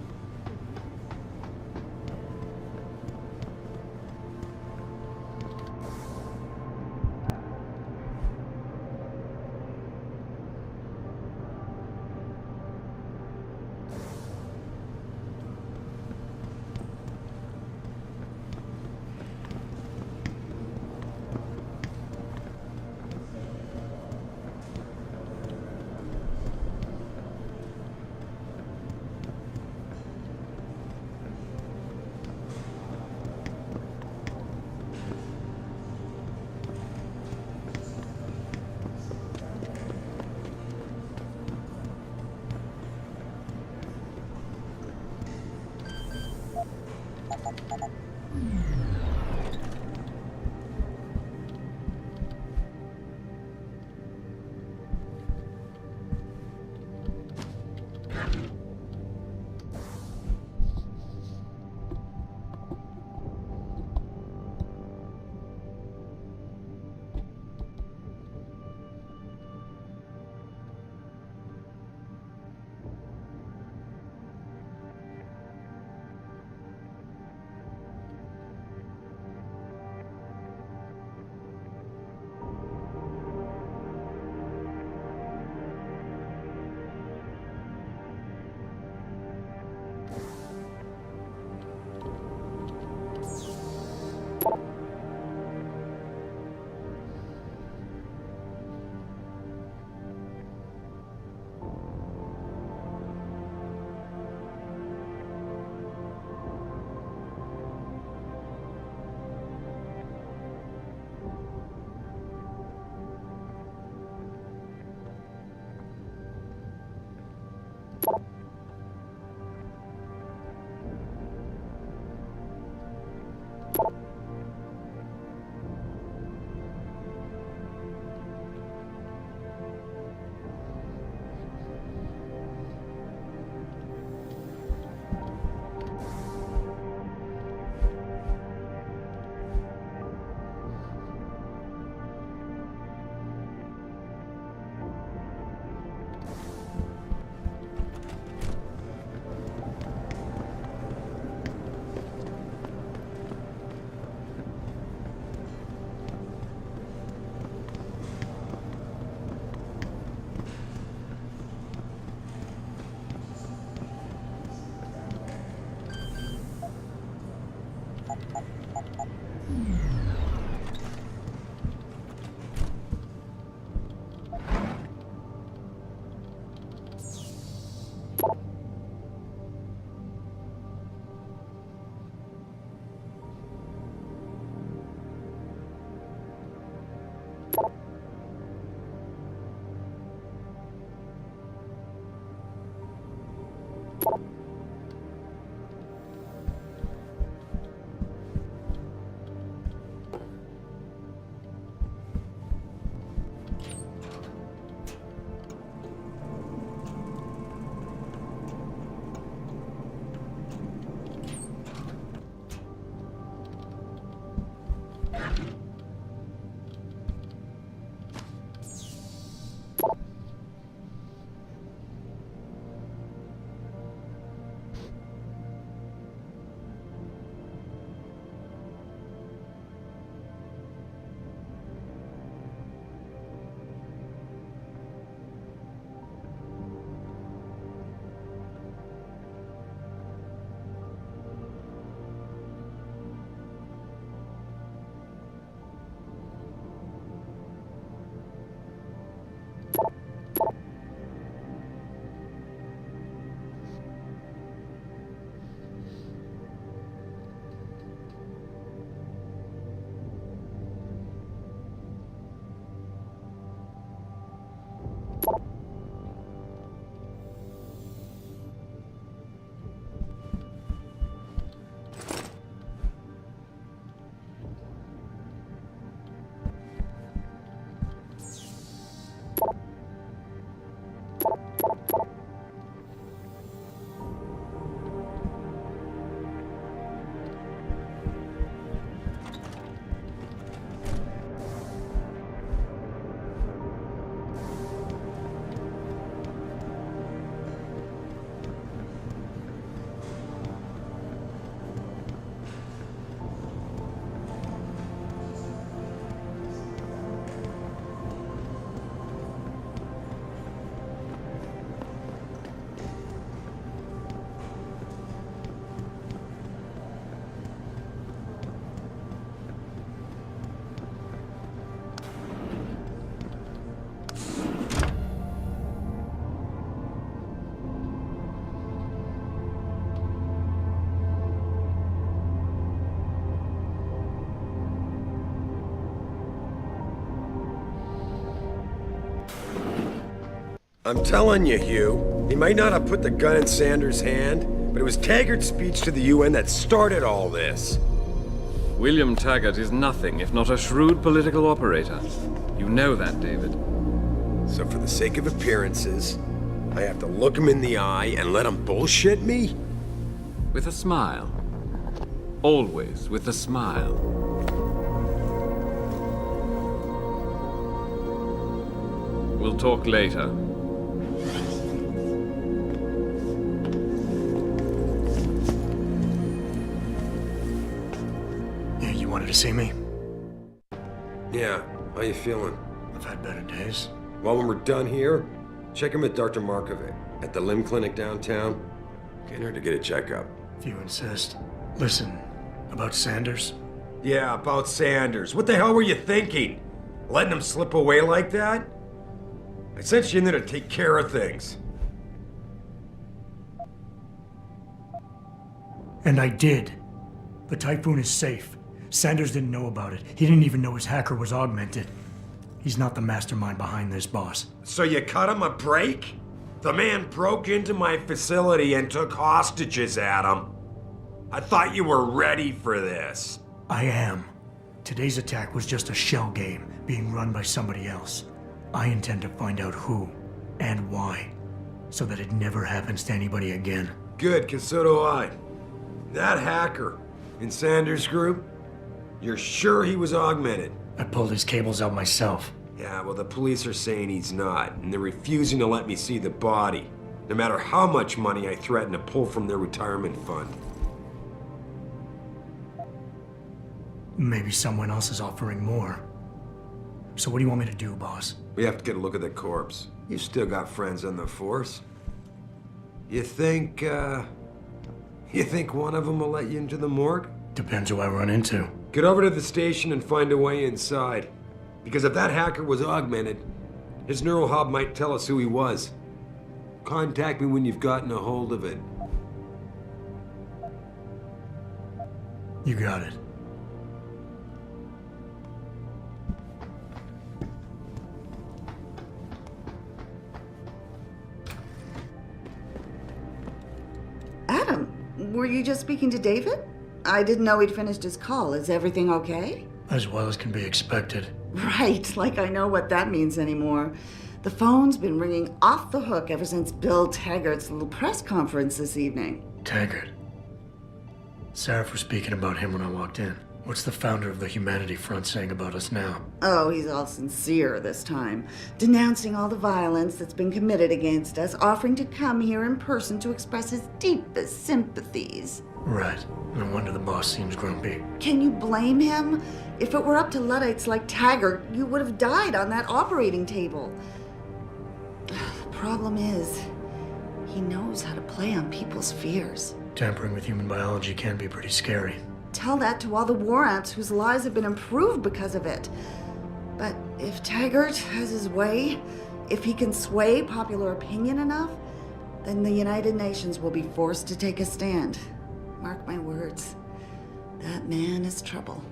I'm telling you, Hugh, he might not have put the gun in Sanders' hand, but it was Taggart's speech to the UN that started all this. William Taggart is nothing if not a shrewd political operator. You know that, David. So for the sake of appearances, I have to look him in the eye and let him bullshit me? With a smile. Always with a smile. We'll talk later. You wanted to see me? Yeah, how you feeling? I've had better days. Well, when we're done here, check him with Dr. Markovic at the limb clinic downtown. Can't hurt to get a checkup. If you insist. Listen, about Sanders? Yeah, about Sanders. What the hell were you thinking? Letting him slip away like that? I sent you in there to take care of things. And I did. The Typhoon is safe. Sanders didn't know about it. He didn't even know his hacker was augmented. He's not the mastermind behind this, boss. So you cut him a break? The man broke into my facility and took hostages at him. I thought you were ready for this. I am. Today's attack was just a shell game being run by somebody else. I intend to find out who and why, so that it never happens to anybody again. Good, 'cause so do I. That hacker in Sanders' group, you're sure he was augmented? I pulled his cables out myself. Yeah, well, the police are saying he's not, and they're refusing to let me see the body, no matter how much money I threaten to pull from their retirement fund. Maybe someone else is offering more. So what do you want me to do, boss? We have to get a look at the corpse. You've still got friends on the force. You think one of them will let you into the morgue? Depends who I run into. Get over to the station and find a way inside. Because if that hacker was augmented, his neural hub might tell us who he was. Contact me when you've gotten a hold of it. You got it. were you just speaking to David? I didn't know he'd finished his call. Is everything okay? As well as can be expected. Right, like I know what that means anymore. The phone's been ringing off the hook ever since Bill Taggart's little press conference this evening. Taggart. Sarah was speaking about him when I walked in. What's the founder of the Humanity Front saying about us now? Oh, he's all sincere this time, denouncing all the violence that's been committed against us, offering to come here in person to express his deepest sympathies. Right. No wonder the boss seems grumpy. Can you blame him? If it were up to Luddites like Taggart, you would have died on that operating table. The problem is, he knows how to play on people's fears. Tampering with human biology can be pretty scary. Tell that to all the war ants whose lives have been improved because of it. But if Taggart has his way, if he can sway popular opinion enough, then the United Nations will be forced to take a stand. Mark my words, that man is trouble.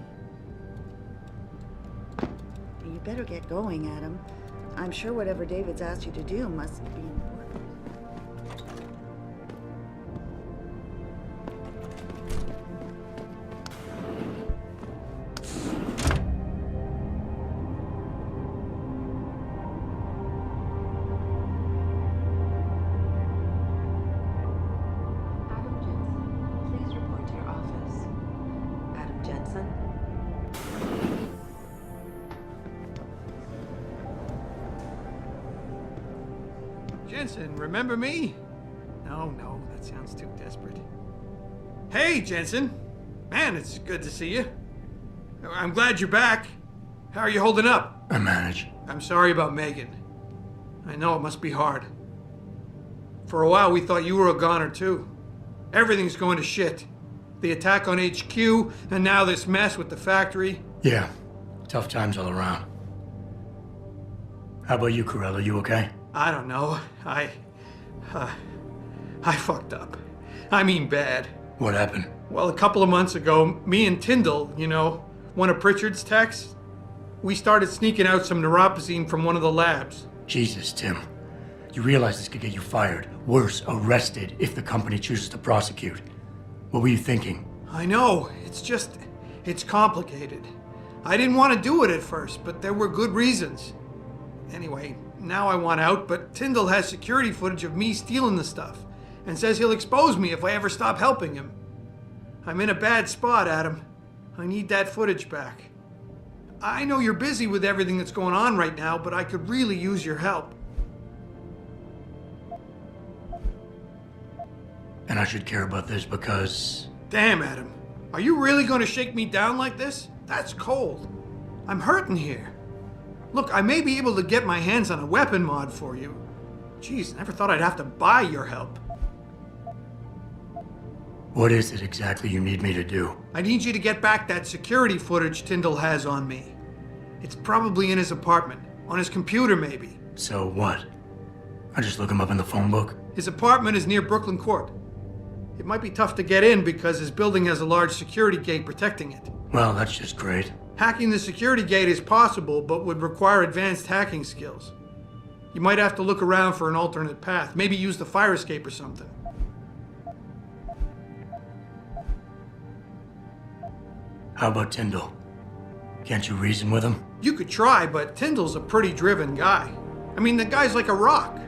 You better get going, Adam. I'm sure whatever David's asked you to do must be important. Please report to your office. Adam Jensen? Jensen, remember me? No, that sounds too desperate. Hey, Jensen! Man, it's good to see you. I'm glad you're back. How are you holding up? I manage. I'm sorry about Megan. I know it must be hard. For a while, we thought you were a goner, too. Everything's going to shit. The attack on HQ, and now this mess with the factory. Yeah, tough times all around. How about you, Corella? You okay? I don't know. I fucked up. I mean bad. What happened? Well, a couple of months ago, me and Tyndall, you know, one of Pritchard's techs, we started sneaking out some neuropozyne from one of the labs. Jesus, Tim. You realize this could get you fired. Worse, arrested if the company chooses to prosecute. What were you thinking? I know. It's complicated. I didn't want to do it at first, but there were good reasons. Anyway, now I want out, but Tyndall has security footage of me stealing the stuff and says he'll expose me if I ever stop helping him. I'm in a bad spot, Adam. I need that footage back. I know you're busy with everything that's going on right now, but I could really use your help. And I should care about this because... Damn, Adam. Are you really going to shake me down like this? That's cold. I'm hurting here. Look, I may be able to get my hands on a weapon mod for you. Jeez, never thought I'd have to buy your help. What is it exactly you need me to do? I need you to get back that security footage Tyndall has on me. It's probably in his apartment. On his computer, maybe. So what? I just look him up in the phone book? His apartment is near Brooklyn Court. It might be tough to get in because his building has a large security gate protecting it. Well, that's just great. Hacking the security gate is possible, but would require advanced hacking skills. You might have to look around for an alternate path. Maybe use the fire escape or something. How about Tyndall? Can't you reason with him? You could try, but Tyndall's a pretty driven guy. I mean, the guy's like a rock.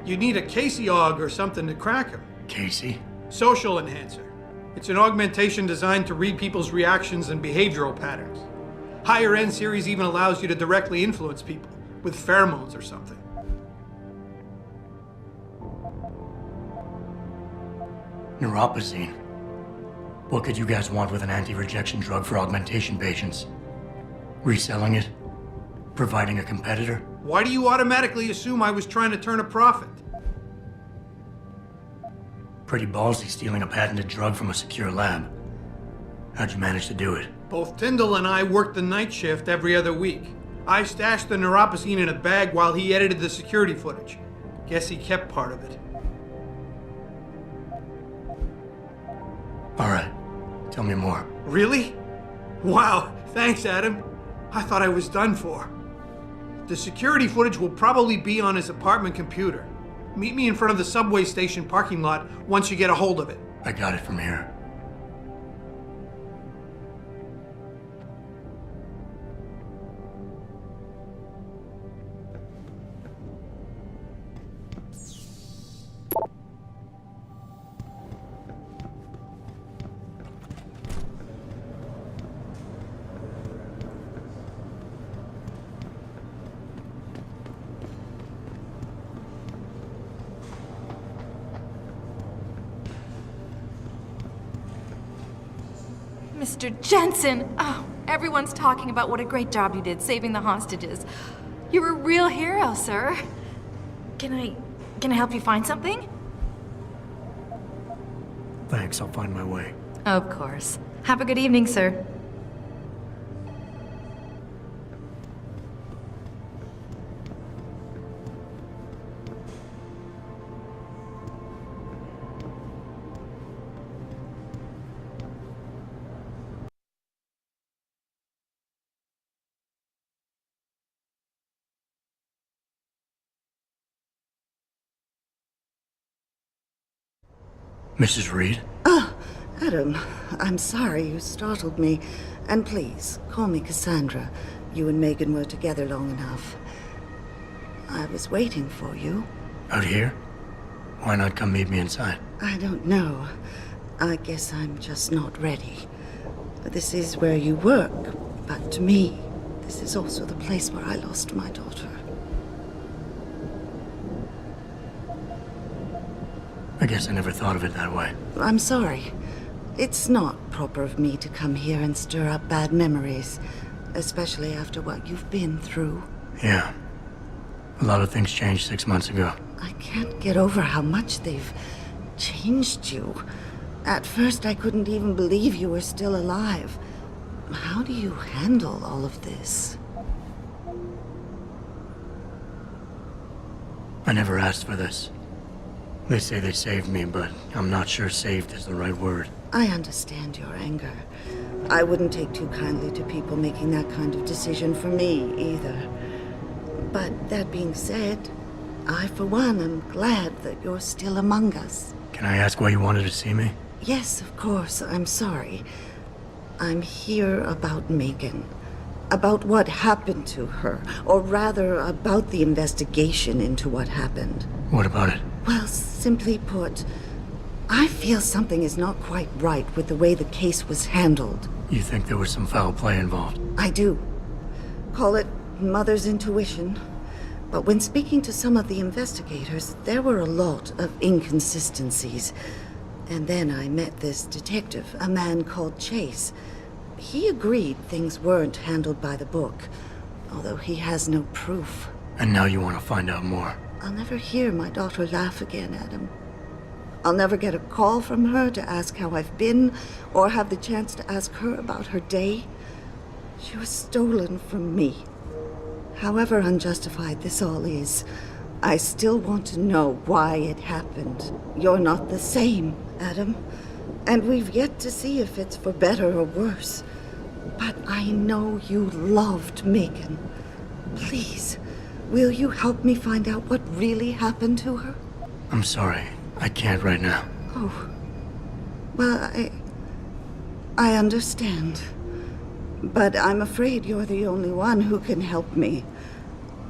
You'd need a Casey aug or something to crack him. Casey? Social enhancer. It's an augmentation designed to read people's reactions and behavioral patterns. Higher end series even allows you to directly influence people with pheromones or something. Neuropozyne. What could you guys want with an anti-rejection drug for augmentation patients? Reselling it? Providing a competitor? Why do you automatically assume I was trying to turn a profit? Pretty ballsy stealing a patented drug from a secure lab. How'd you manage to do it? Both Tyndall and I worked the night shift every other week. I stashed the neuropozyne in a bag while he edited the security footage. Guess he kept part of it. All right. Tell me more. Really? Wow, thanks, Adam. I thought I was done for. The security footage will probably be on his apartment computer. Meet me in front of the subway station parking lot once you get a hold of it. I got it from here. Mr. Jensen! Oh, everyone's talking about what a great job you did saving the hostages. You're a real hero, sir. Can I help you find something? Thanks, I'll find my way. Of course. Have a good evening, sir. Mrs. Reed? Ah, Adam, I'm sorry you startled me. And please, call me Cassandra. You and Megan were together long enough. I was waiting for you. Out here? Why not come meet me inside? I don't know. I guess I'm just not ready. This is where you work, but to me, this is also the place where I lost my daughter. I guess I never thought of it that way. I'm sorry. It's not proper of me to come here and stir up bad memories, especially after what you've been through. Yeah. A lot of things changed 6 months ago. I can't get over how much they've changed you. At first, I couldn't even believe you were still alive. How do you handle all of this? I never asked for this. They say they saved me, but I'm not sure saved is the right word. I understand your anger. I wouldn't take too kindly to people making that kind of decision for me, either. But that being said, I, for one, am glad that you're still among us. Can I ask why you wanted to see me? Yes, of course. I'm sorry. I'm here about Megan. About what happened to her. Or rather, about the investigation into what happened. What about it? Well, simply put, I feel something is not quite right with the way the case was handled. You think there was some foul play involved? I do. Call it mother's intuition. But when speaking to some of the investigators, there were a lot of inconsistencies. And then I met this detective, a man called Chase. He agreed things weren't handled by the book, although he has no proof. And now you want to find out more? I'll never hear my daughter laugh again, Adam. I'll never get a call from her to ask how I've been, or have the chance to ask her about her day. She was stolen from me. However unjustified this all is, I still want to know why it happened. You're not the same, Adam. And we've yet to see if it's for better or worse. But I know you loved Megan. Please, will you help me find out what really happened to her? I'm sorry. I can't right now. Oh. Well, I understand. But I'm afraid you're the only one who can help me.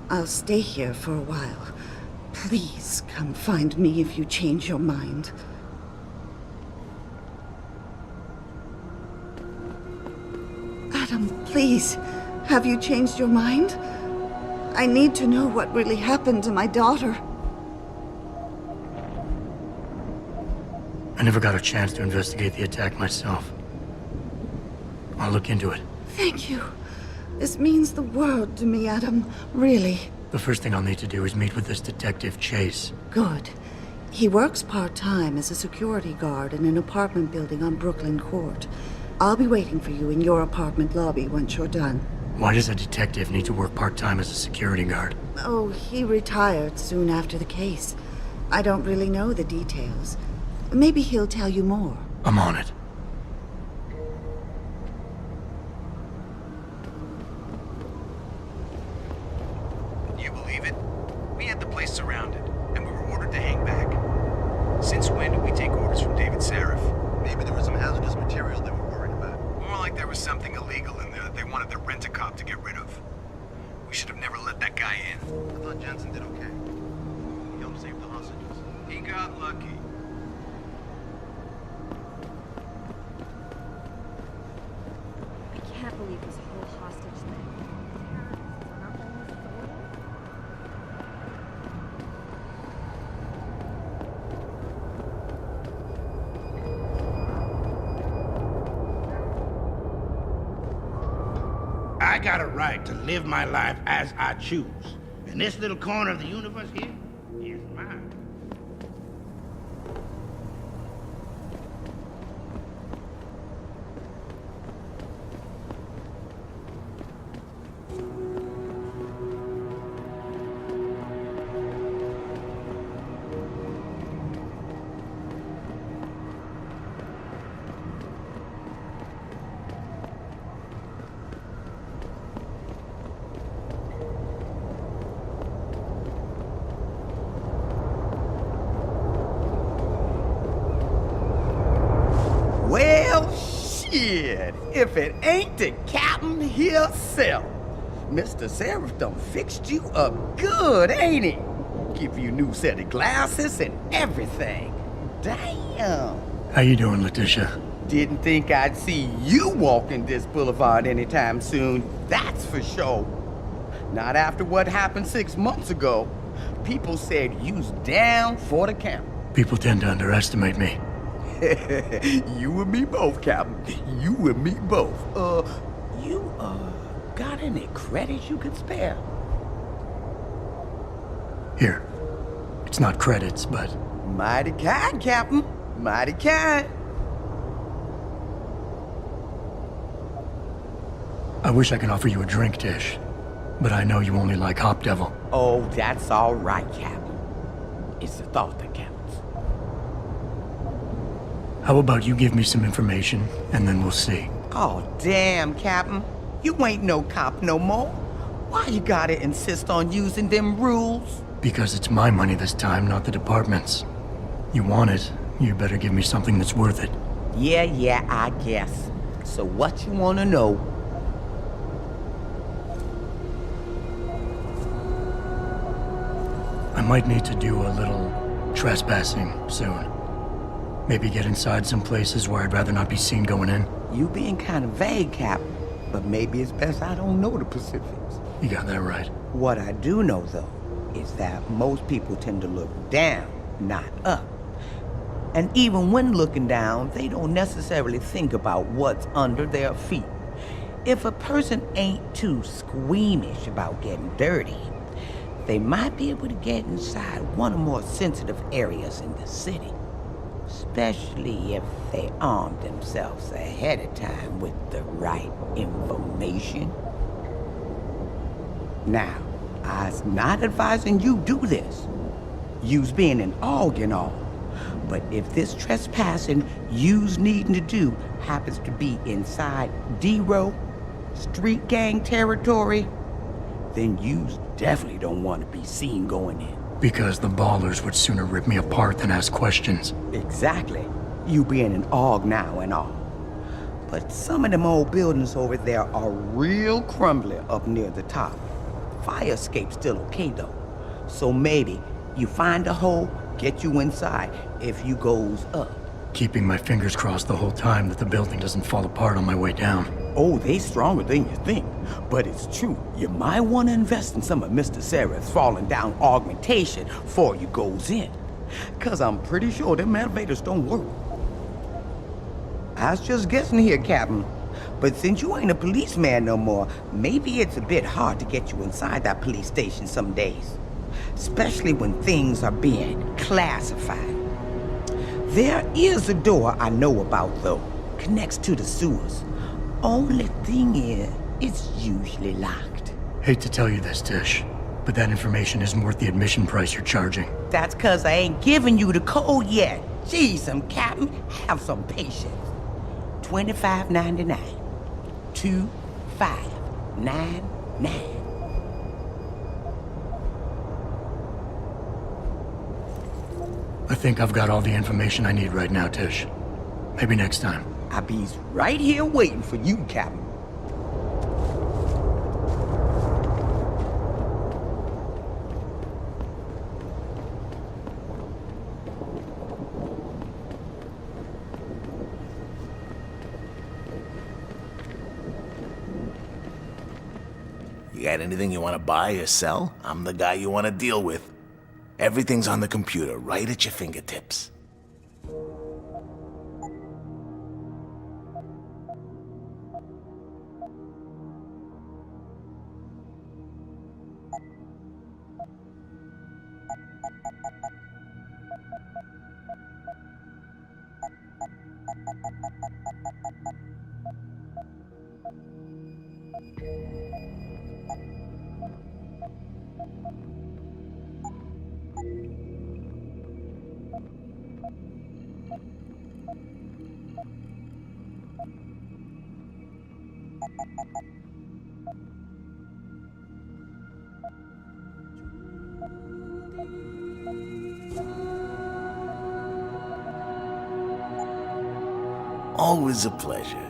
I'll stay here for a while. Please come find me if you change your mind. Adam, please. Have you changed your mind? I need to know what really happened to my daughter. I never got a chance to investigate the attack myself. I'll look into it. Thank you. This means the world to me, Adam. Really. The first thing I'll need to do is meet with this detective, Chase. Good. He works part-time as a security guard in an apartment building on Brooklyn Court. I'll be waiting for you in your apartment lobby once you're done. Why does a detective need to work part-time as a security guard? Oh, he retired soon after the case. I don't really know the details. Maybe he'll tell you more. I'm on it. You believe it? We had the place surrounded, and we were ordered to hang back. Since when do we take orders from David Sarif? Maybe there was some hazardous material they were worried about. More like there was something illegal in there that they wanted the rent-a-cop to get rid of. We should have never let that guy in. I thought Jensen did okay. He helped save the hostages. He got lucky. I can't believe this whole hostage thing. Terrorists on our own soil? I got a right to live my life as I choose. And this little corner of the universe here is mine. Well, shit, if it ain't the captain himself. Mr. Sarif done fixed you up good, ain't he? Give you a new set of glasses and everything. Damn. How you doing, Letitia? Didn't think I'd see you walking this boulevard anytime soon, that's for sure. Not after what happened 6 months ago. People said you's down for the count. People tend to underestimate me. You and me both, Captain. You and me both. You, got any credits you could spare? Here. It's not credits, but... Mighty kind, Captain. Mighty kind. I wish I could offer you a drink, Tish. But I know you only like Hop Devil. Oh, that's all right, Captain. It's the thought that counts. How about you give me some information, and then we'll see. Oh, damn, Captain. You ain't no cop no more. Why you gotta insist on using them rules? Because it's my money this time, not the department's. You want it, you better give me something that's worth it. Yeah, I guess. So what you wanna know? I might need to do a little trespassing soon. Maybe get inside some places where I'd rather not be seen going in. You being kind of vague, Captain, but maybe it's best I don't know the specifics. You got that right. What I do know, though, is that most people tend to look down, not up. And even when looking down, they don't necessarily think about what's under their feet. If a person ain't too squeamish about getting dirty, they might be able to get inside one or more sensitive areas in the city. Especially if they arm themselves ahead of time with the right information. Now, I's not advising you do this. You's being an AUG and all. But if this trespassing you's needing to do happens to be inside D-Row, street gang territory, then you's definitely don't want to be seen going in. Because the ballers would sooner rip me apart than ask questions. Exactly. You being an AUG now and all. But some of them old buildings over there are real crumbly up near the top. Fire escape's still okay though. So maybe you find a hole, get you inside if you goes up. Keeping my fingers crossed the whole time that the building doesn't fall apart on my way down. Oh, they stronger than you think. But it's true. You might want to invest in some of Mr. Sarif's falling down augmentation before you goes in. Cause I'm pretty sure them elevators don't work. I was just guessing here, Captain. But since you ain't a policeman no more, maybe it's a bit hard to get you inside that police station some days. Especially when things are being classified. There is a door I know about, though. Connects to the sewers. Only thing is, it's usually locked. Hate to tell you this, Tish, but that information isn't worth the admission price you're charging. That's cause I ain't giving you the code yet. Jeez, Captain, have some patience. $25.99. $25.99. I think I've got all the information I need right now, Tish. Maybe next time. I'll be right here waiting for you, Captain. You got anything you want to buy or sell? I'm the guy you want to deal with. Everything's on the computer, right at your fingertips. Always a pleasure.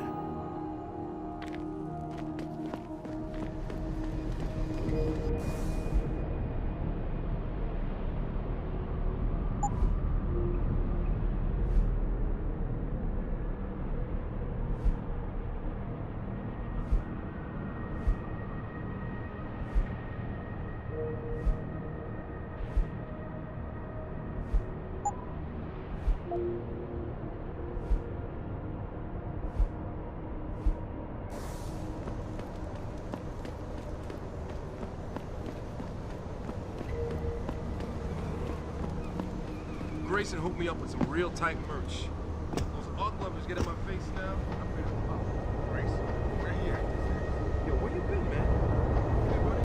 Grayson hooked me up with some real tight merch. Those art lovers get in my face now. I'm ready to pop. Grayson, where you at? Yo, where you been, man?